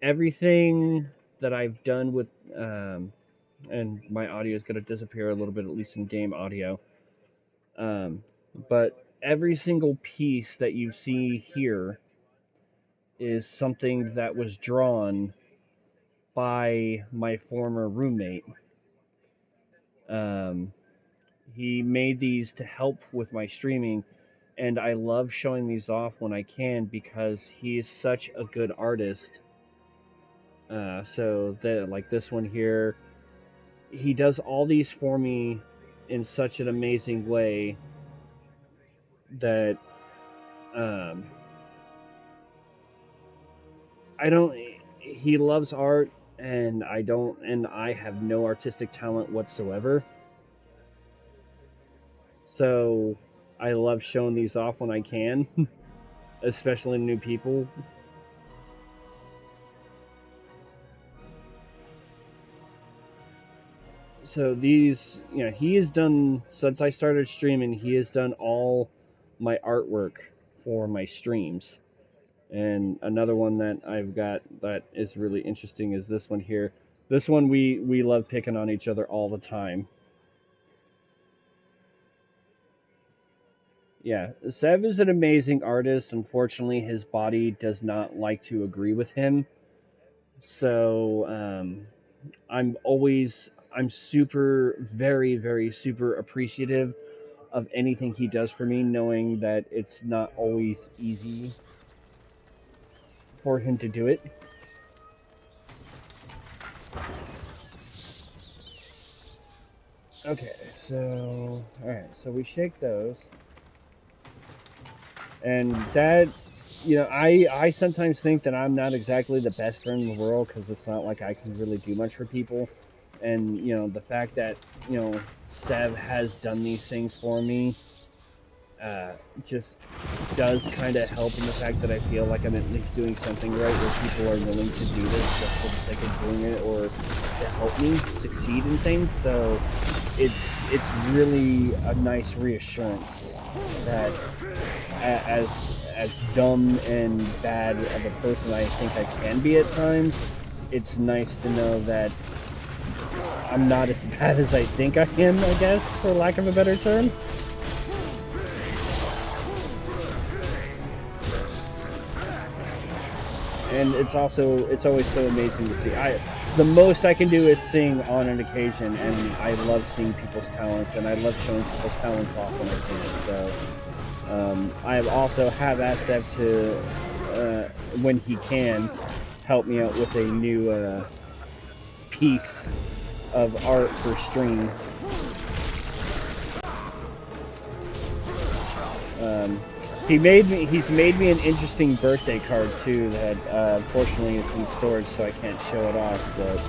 everything that I've done with, and my audio is gonna disappear a little bit, at least in game audio. But every single piece that you see here is something that was drawn by my former roommate. Um, he made these to help with my streaming, and I love showing these off when I can because he is such a good artist. So like this one here, he does all these for me in such an amazing way that um, I don't. He loves art, and I don't, and I have no artistic talent whatsoever. So I love showing these off when I can, especially new people. So these, he has done, since I started streaming, he has done all my artwork for my streams. And another one that I've got that is really interesting is this one here. This one we love picking on each other all the time. Yeah, Sev is an amazing artist. Unfortunately, his body does not like to agree with him. So I'm super, very, very super appreciative of anything he does for me, knowing that it's not always easy for him to do it. Okay, so alright, so we shake those. And that, you know, I sometimes think that I'm not exactly the best friend in the world because it's not like I can really do much for people. And, you know, the fact that, you know, Sev has done these things for me just does kind of help in the fact that I feel like I'm at least doing something right where people are willing to do this just for the sake of doing it or to help me succeed in things. So it's really a nice reassurance that as dumb and bad of a person I think I can be at times, it's nice to know that I'm not as bad as I think I am, I guess, for lack of a better term. And it's always so amazing to see. The most I can do is sing on an occasion, and I love seeing people's talents, and I love showing people's talents off when I can. So I also have asked Sev to, when he can, help me out with a new piece of art for stream. He's made me an interesting birthday card too that unfortunately is in storage, so I can't show it off. But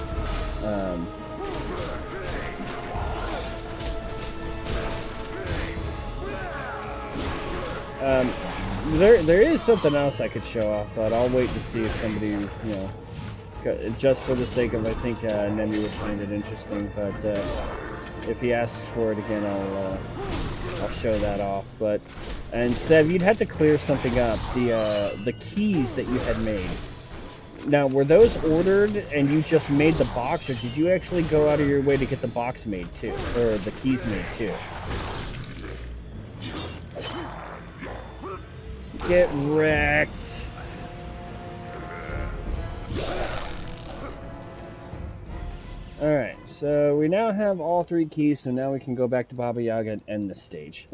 there is something else I could show off, but I'll wait to see if somebody, you know, just for the sake of, I think Nemi would find it interesting. But if he asks for it again, I'll show that off. And Sev, you'd have to clear something up. The keys that you had made. Now, were those ordered and you just made the box, or did you actually go out of your way to get the box made too, or the keys made too? Get wrecked. Alright, so we now have all 3 keys, so now we can go back to Baba Yaga and end this stage.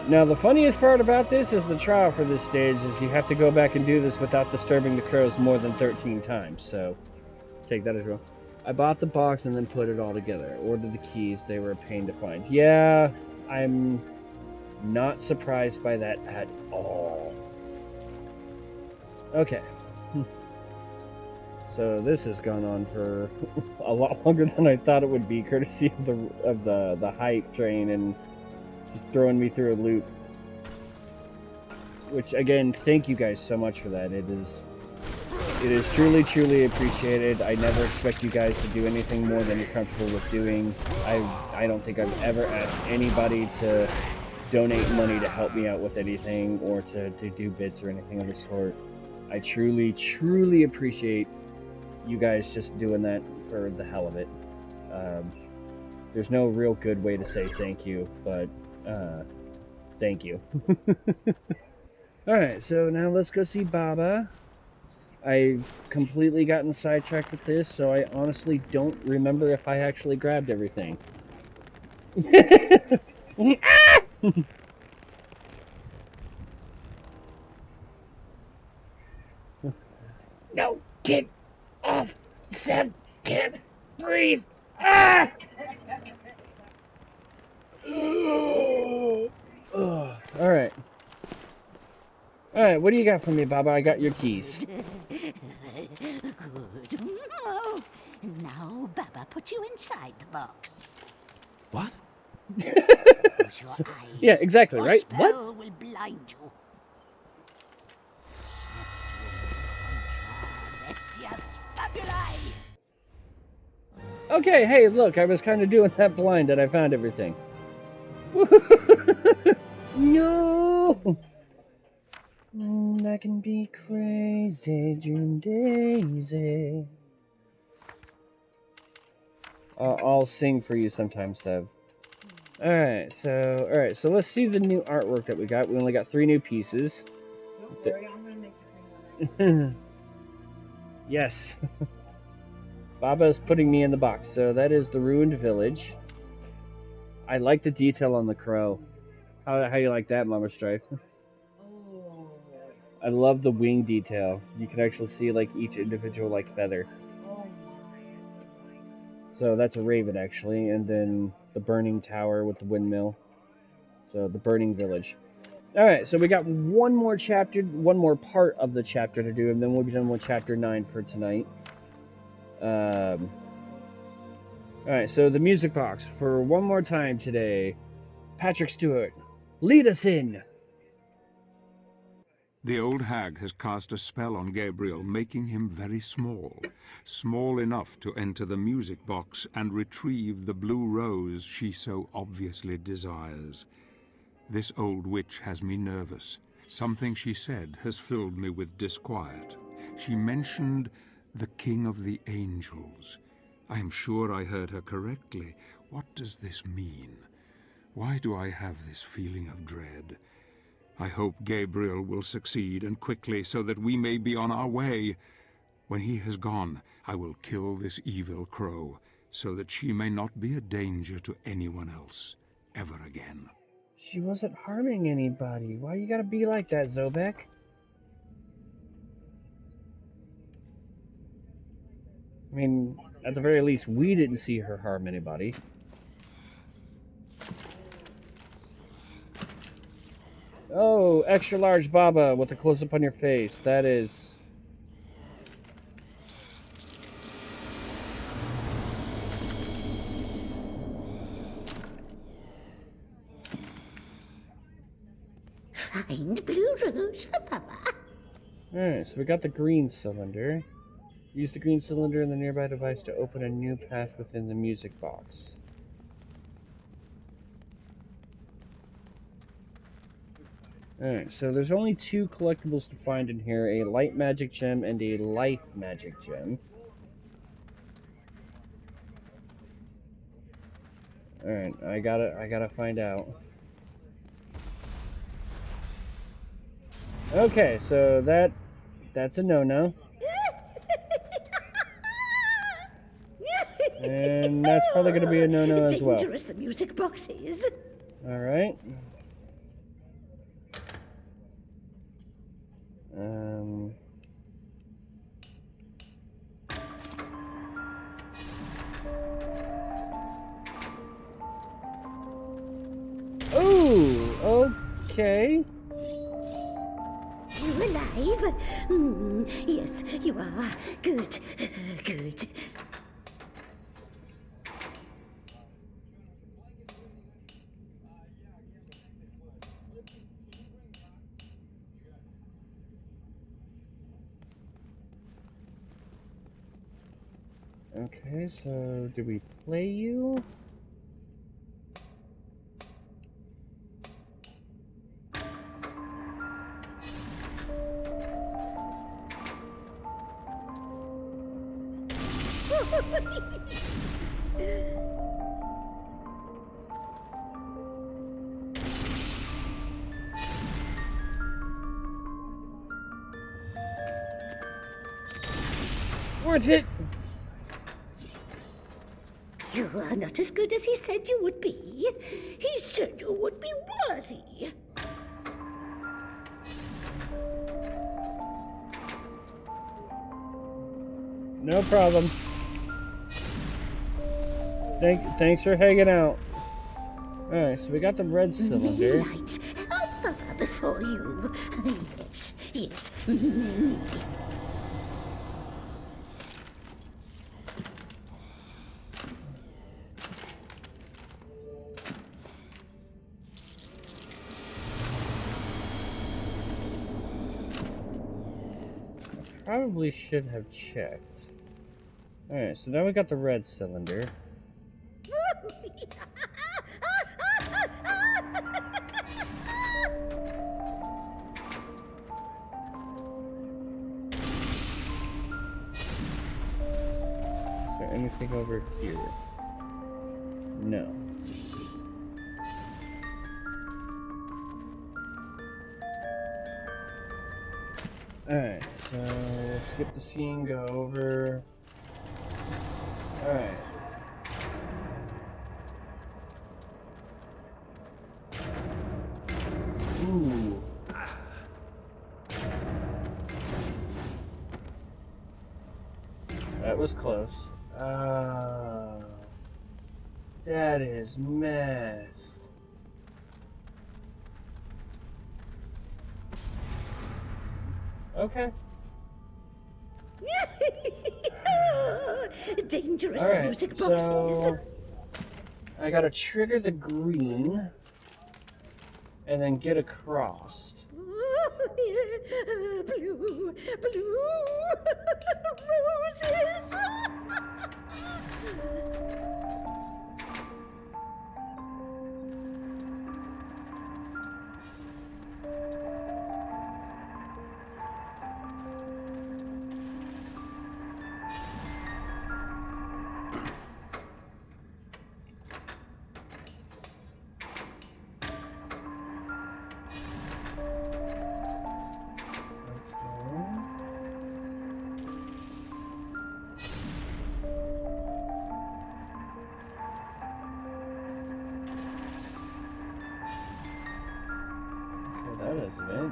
Now, the funniest part about this is the trial for this stage is you have to go back and do this without disturbing the crows more than 13 times, so take that as well. I bought the box and then put it all together. Ordered the keys, they were a pain to find. Yeah, I'm not surprised by that at all. Okay. So this has gone on for a lot longer than I thought it would be, courtesy of the hype train and just throwing me through a loop. Which, again, thank you guys so much for that. It is truly appreciated. I never expect you guys to do anything more than you're comfortable with doing. I don't think I've ever asked anybody to donate money to help me out with anything or to do bits or anything of the sort. I truly appreciate you guys just doing that for the hell of it. There's no real good way to say thank you, but thank you. Alright, so now let's go see Baba. I've completely gotten sidetracked with this, so I honestly don't remember if I actually grabbed everything. No, get off! Sam can't breathe! Ah! Alright. Alright, what do you got for me, Baba? I got your keys. Good. Now, Baba, put you inside the box. What? Close your eyes. Yeah, exactly, or right? Spell What? will blind you. Bestias fabuli. Okay, hey, look, I was kind of doing that blind and I found everything. No! I can be crazy, June Daisy. I'll sing for you sometime, Sev. Alright, so let's see the new artwork that we got. We only got 3 new pieces. Don't worry, I'm gonna make you sing. Yes. Baba's putting me in the box. So that is the ruined village. I like the detail on the crow. How you like that, Mama Strife? Oh. I love the wing detail. You can actually see like each individual like feather. Oh my. So that's a raven actually, and then the burning tower with the windmill. So the burning village. All right, so we got one more chapter, one more part of the chapter to do, and then we'll be done with chapter 9 for tonight. All right, so the music box for one more time today. Patrick Stewart, lead us in. The old hag has cast a spell on Gabriel, making him very small. Small enough to enter the music box and retrieve the blue rose she so obviously desires. This old witch has me nervous. Something she said has filled me with disquiet. She mentioned the King of the Angels. I am sure I heard her correctly. What does this mean? Why do I have this feeling of dread? I hope Gabriel will succeed, and quickly, so that we may be on our way. When he has gone, I will kill this evil crow, so that she may not be a danger to anyone else, ever again. She wasn't harming anybody. Why you gotta be like that, Zobek? I mean, at the very least, we didn't see her harm anybody. Oh, extra large Baba with a close-up on your face. That is... Find blue rose for Papa. Alright, so we got the green cylinder. Use the green cylinder and the nearby device to open a new path within the music box. Alright, so there's only 2 collectibles to find in here, a light magic gem and a life magic gem. Alright, I gotta find out. Okay, so that's a no-no. And that's probably gonna be a no-no as well. Dangerous the music box is. Alright. Ooh, okay. You alive? Yes, you are. Good. Good. Okay, so do we play you? Worth it! You are not as good as he said you would be. He said you would be worthy. No problem. Thanks for hanging out. Alright, so we got the red cylinder. Lights help Papa before you. Yes, yes, many. Probably should have checked. Alright, so now we got the red cylinder. Is there anything over here? No. Alright, so we'll skip the scene, go over. Alright. That was close. That is messed. Okay. Dangerous All right, music boxes. so I gotta trigger the green and then get across. Blue, blue roses. That isn't it.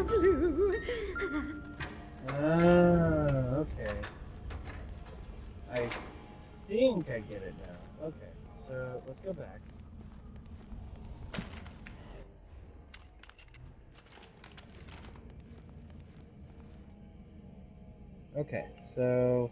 Blue. Okay. I think I get it now. Okay, so let's go back. Okay, so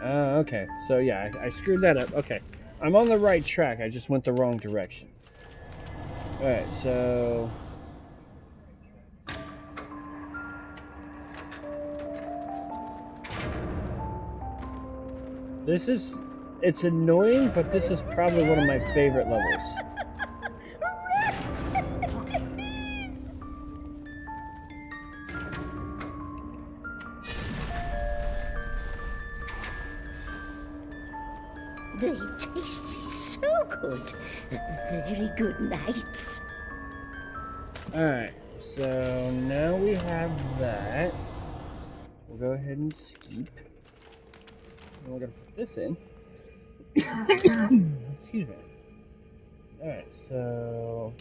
okay, so yeah, I screwed that up. Okay, I'm on the right track, I just went the wrong direction. Alright, so this is, it's annoying, but this is probably one of my favorite levels. They tasted so good. Very good nights. Alright, so now we have that. We'll go ahead and skip. And we're gonna put this in. Excuse me. Alright, so...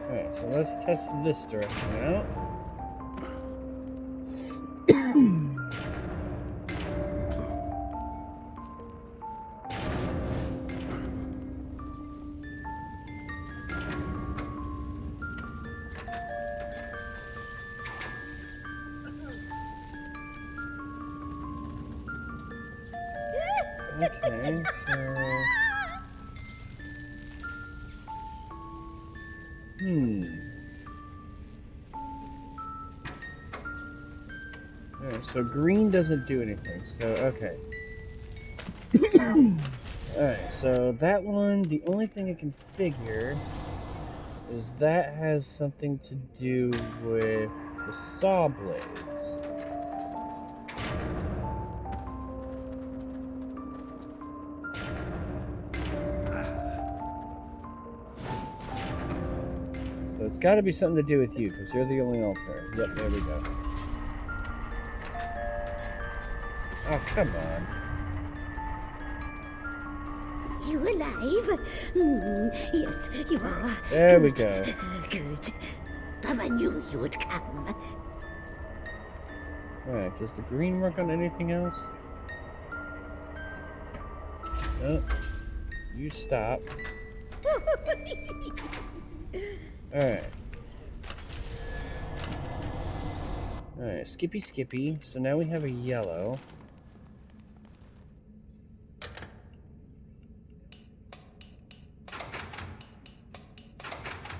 Alright, so let's test this direction out. Okay, so... Alright, so green doesn't do anything, so okay. Alright, so that one, the only thing I can figure is that has something to do with the saw blades. So it's got to be something to do with you, because you're the only altar. Yep, there we go. Oh, come on. You alive? Yes, you are. There good. we go. Good. Papa knew you would come. Alright, does the green work on anything else? No. You stop. Alright. Alright, skippy. So now we have a yellow.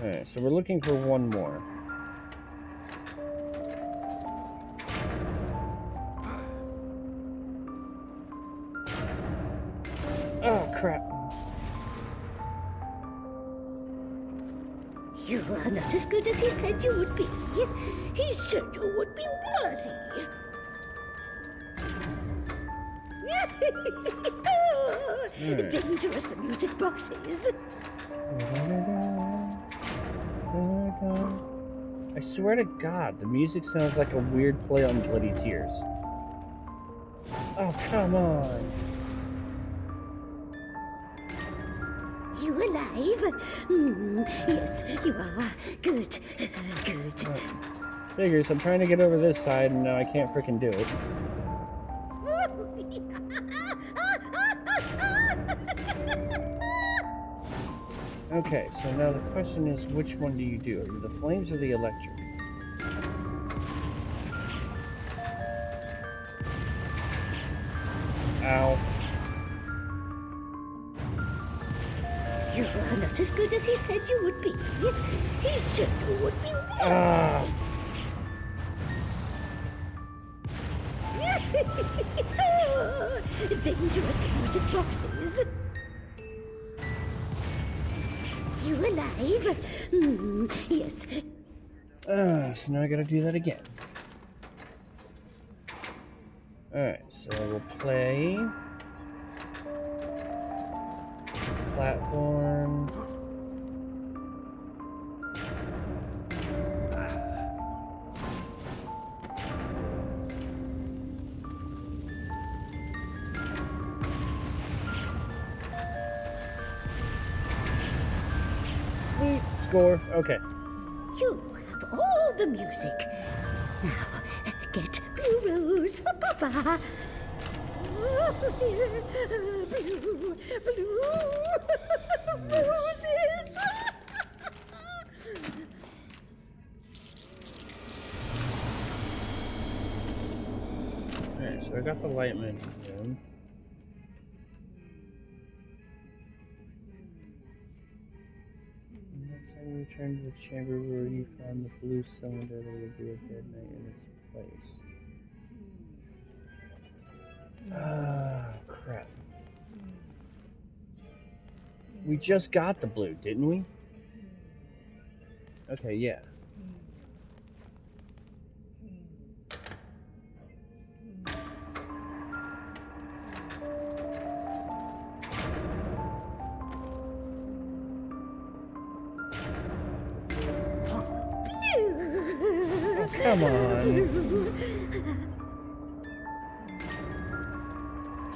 Alright, so we're looking for one more. Oh, crap. You are not as good as he said you would be. He said you would be worthy. Dangerous, the music box is. I swear to God, the music sounds like a weird play on Bloody Tears. Oh, come on. You alive? Yes, you are. Good. Good. Figures, I'm trying to get over this side and now I can't freaking do it. Okay, so now the question is, which one do you do? Are you the flames or the electric? Ow. You are not as good as he said you would be. He said you would be worthy. Ah. Dangerous, the music box is. You alive? Yes. So now I gotta do that again. Alright, so we'll play platform. Sweet score. Okay. You have all the music. Now, get bureaus for Papa. Blue roses. Alright, so I got the light menu in. Next time you return to the chamber where you found the blue cylinder, there will be a dead knight in its place. Ah, crap. We just got the blue, didn't we? Okay, yeah. Oh, come on.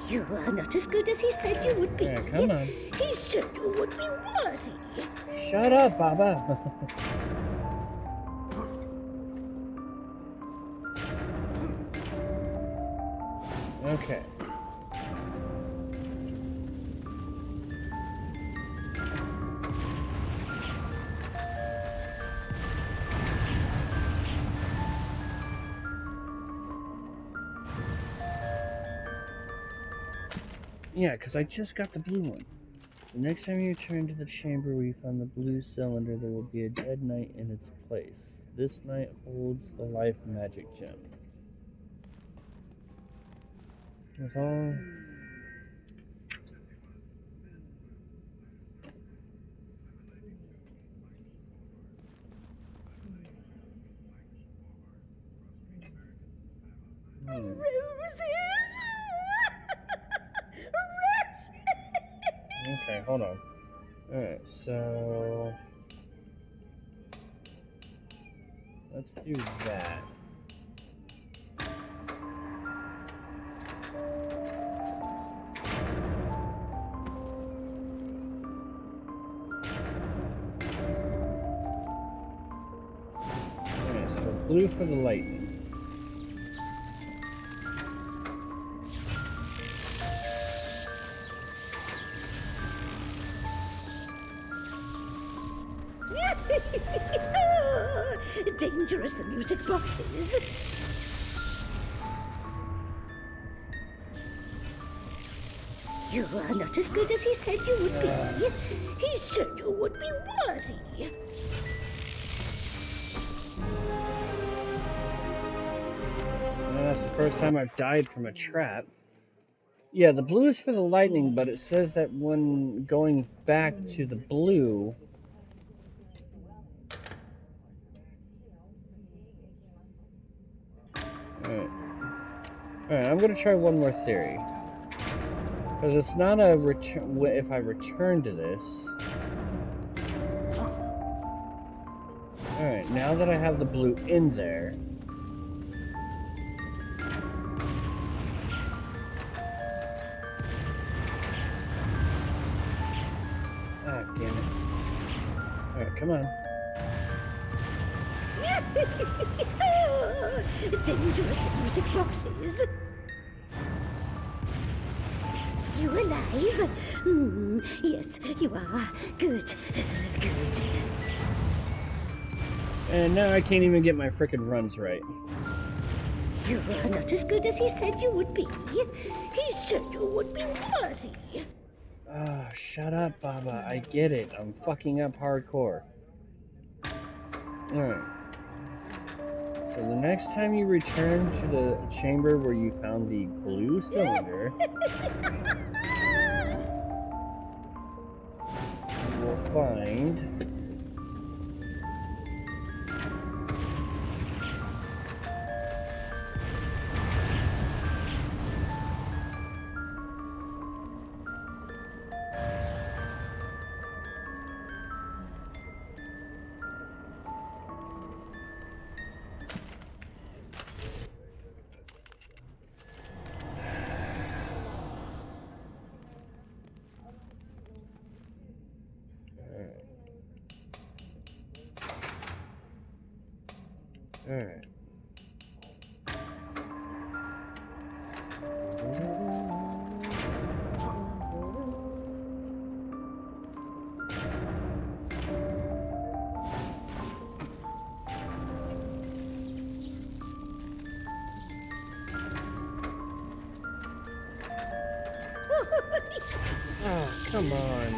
You are not as good as he said you would be. Yeah, come on. He said you would be worthy. Shut up, Baba. Okay. Yeah, because I just got the blue one. The next time you return to the chamber where you found the blue cylinder, there will be a dead knight in its place. This knight holds the life magic gem. That's all. Roses. Roses. Okay, hold on. Alright, so let's do that. Alright, so blue for the lightning. Dangerous, the music box is. You are not as good as he said you would be. He said you would be worthy. That's the first time I've died from a trap. Yeah, the blue is for the lightning, but it says that when going back to the blue... Alright. Alright, I'm gonna try one more theory. Because it's not a return... If I return to this... Alright, now that I have the blue in there... Ah, damn it. Alright, come on. Dangerous, the music box is. You alive? Yes, you are. Good. Good. And now I can't even get my frickin' runs right. You are not as good as he said you would be. He said you would be worthy. Ah, shut up, Baba. I get it. I'm fucking up hardcore. Alright. So the next time you return to the chamber where you found the blue cylinder, you will find... Alright. Oh, come on.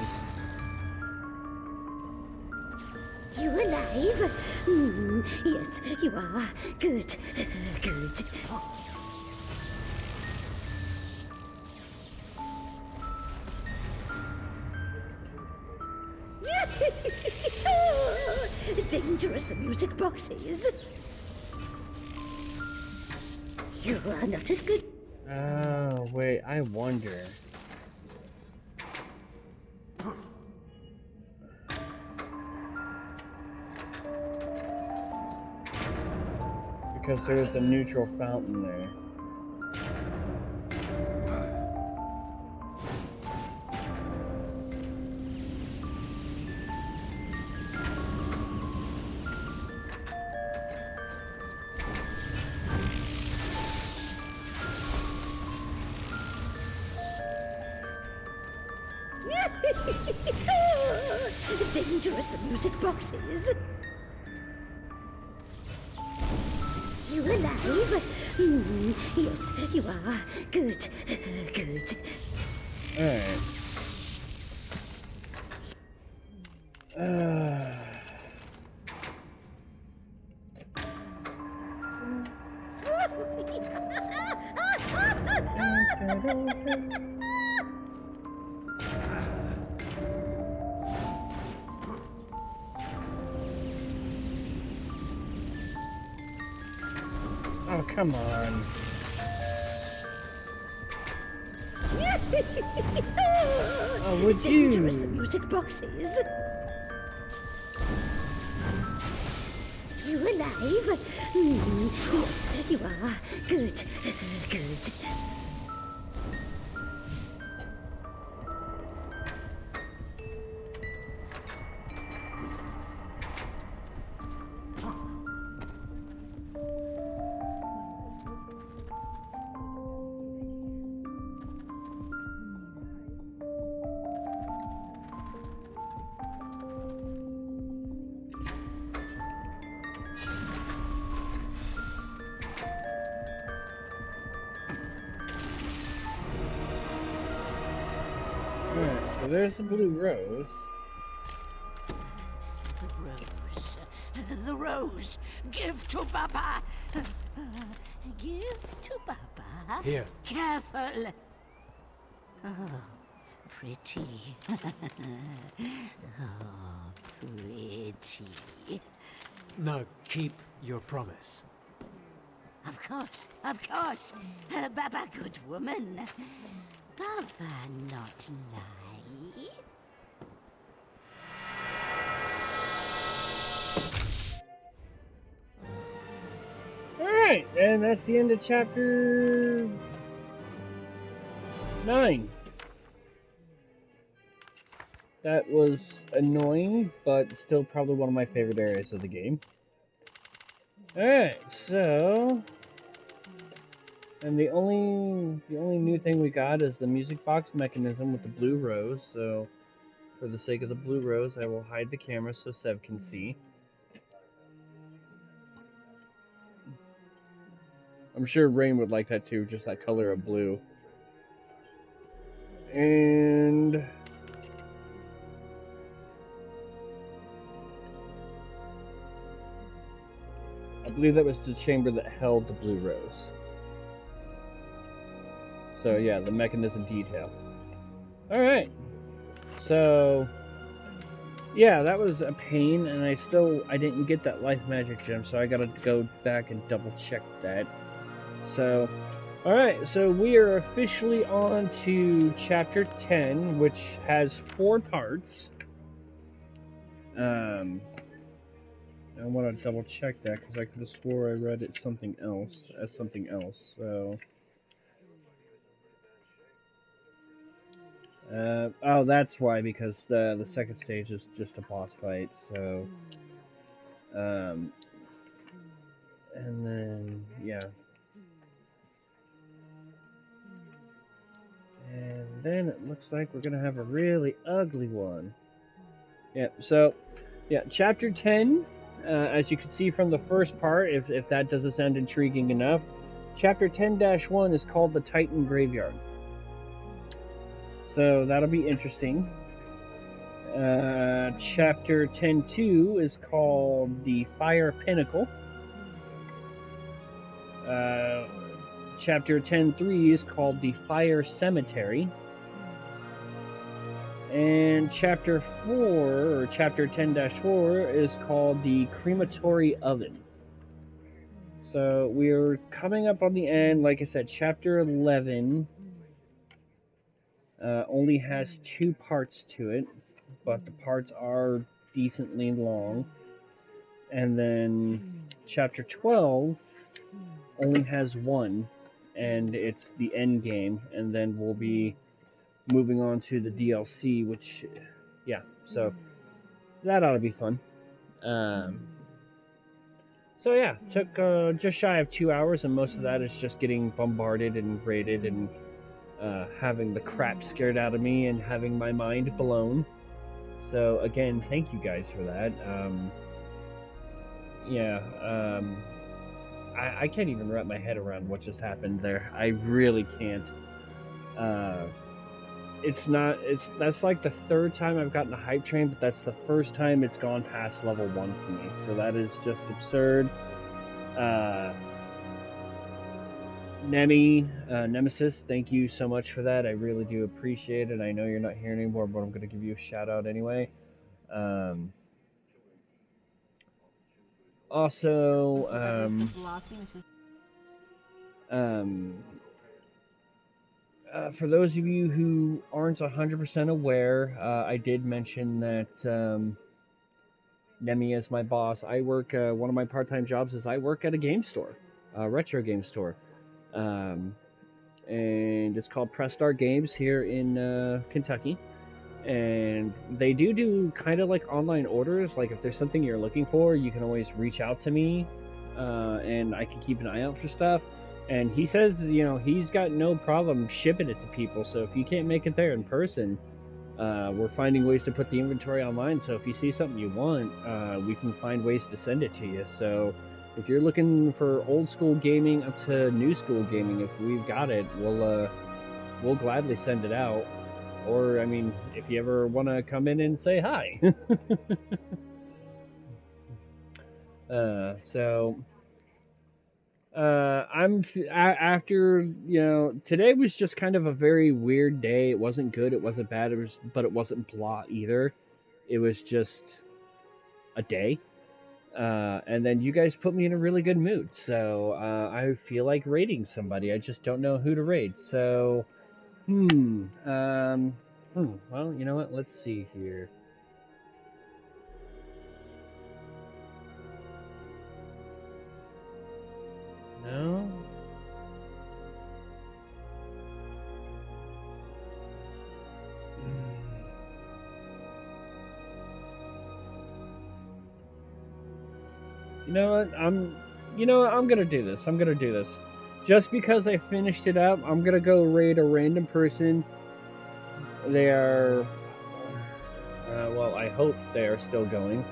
You alive? Yes, you are. Good. Good. Dangerous, the music box is. You are not as good. Oh, wait, I wonder. Because there's a neutral fountain there. Dangerous, the music box is. You alive? Yes, you are. Good. Good. Alright. Oh, come on. Oh, would you? Dangerous, the music box is. You alive? Yes, you are. Good. Good. Alright, so there's the blue rose. The rose. The rose. Give to Papa. Give to Papa. Here. Careful. Oh, pretty. Oh, pretty. No, keep your promise. Of course, of course. Baba, good woman. Baba, not lie. Alright, and that's the end of chapter 9. That was annoying, but still probably one of my favorite areas of the game. Alright, so... And the only new thing we got is the music box mechanism with the blue rose, so... For the sake of the blue rose, I will hide the camera so Sev can see. I'm sure Rain would like that too, just that color of blue. And... I believe that was the chamber that held the blue rose. So yeah, the mechanism detail. Alright. So... Yeah, that was a pain, and I didn't get that life magic gem, so I gotta go back and double check that. So, alright, so we are officially on to chapter 10, which has 4 parts. I want to double check that, because I could have swore I read it something else, so... oh, that's why, because the second stage is just a boss fight, so... and then, yeah. And then it looks like we're gonna have a really ugly one. Yeah, so, yeah, chapter 10, as you can see from the first part, if that doesn't sound intriguing enough, chapter 10-1 is called the Titan Graveyard. So that'll be interesting. Chapter 10-2 is called the Fire Pinnacle. Chapter 10-3 is called the Fire Cemetery. And chapter 4, or chapter 10-4, is called the Crematory Oven. So we're coming up on the end. Like I said, chapter 11 only has 2 parts to it, but the parts are decently long. And then chapter 12 only has 1, and it's the end game, and then we'll be moving on to the DLC, which, yeah, so that ought to be fun. So yeah, took just shy of 2 hours, and most of that is just getting bombarded and raided and having the crap scared out of me and having my mind blown. So again, thank you guys for that. I can't even wrap my head around what just happened there. I really can't. That's like the 3rd time I've gotten a hype train, but that's the first time it's gone past level 1 for me. So that is just absurd. Nemesis, thank you so much for that. I really do appreciate it. I know you're not here anymore, but I'm going to give you a shout out anyway. For those of you who aren't 100% aware, I did mention that Nemi is my boss. I work, one of my part-time jobs is I work at a game store, a retro game store. And it's called Press Start Games here in Kentucky. And they do kind of like online orders. Like if there's something you're looking for, you can always reach out to me, and I can keep an eye out for stuff. And he says, he's got no problem shipping it to people. So if you can't make it there in person, we're finding ways to put the inventory online. So if you see something you want, we can find ways to send it to you. So if you're looking for old school gaming up to new school gaming, if we've got it, we'll gladly send it out. Or, I mean, if you ever want to come in and say hi. After, today was just kind of a very weird day. It wasn't good, it wasn't bad, but it wasn't blah either. It was just a day. And then you guys put me in a really good mood, so I feel like raiding somebody. I just don't know who to raid. So, well, you know what? Let's see here. No. You know what? I'm gonna do this. I'm gonna do this. Just because I finished it up, I'm gonna go raid a random person. They are, well, I hope they are still going.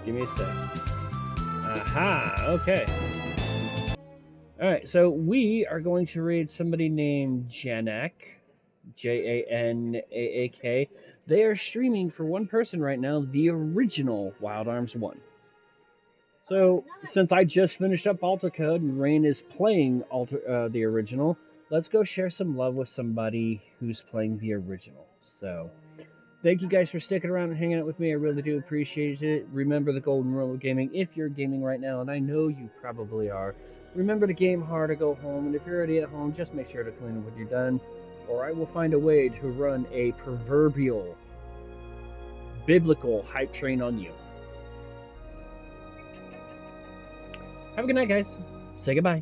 Give me a sec. Aha, okay. Alright, so we are going to raid somebody named Janak. Janaak. They are streaming for one person right now, the original Wild Arms 1. So, since I just finished up Alter Code and Rain is playing the original, let's go share some love with somebody who's playing the original. So, thank you guys for sticking around and hanging out with me. I really do appreciate it. Remember the golden rule of gaming. If you're gaming right now, and I know you probably are, remember to game hard or go home. And if you're already at home, just make sure to clean up when you're done, or I will find a way to run a proverbial biblical hype train on you. Have a good night, guys. Say goodbye.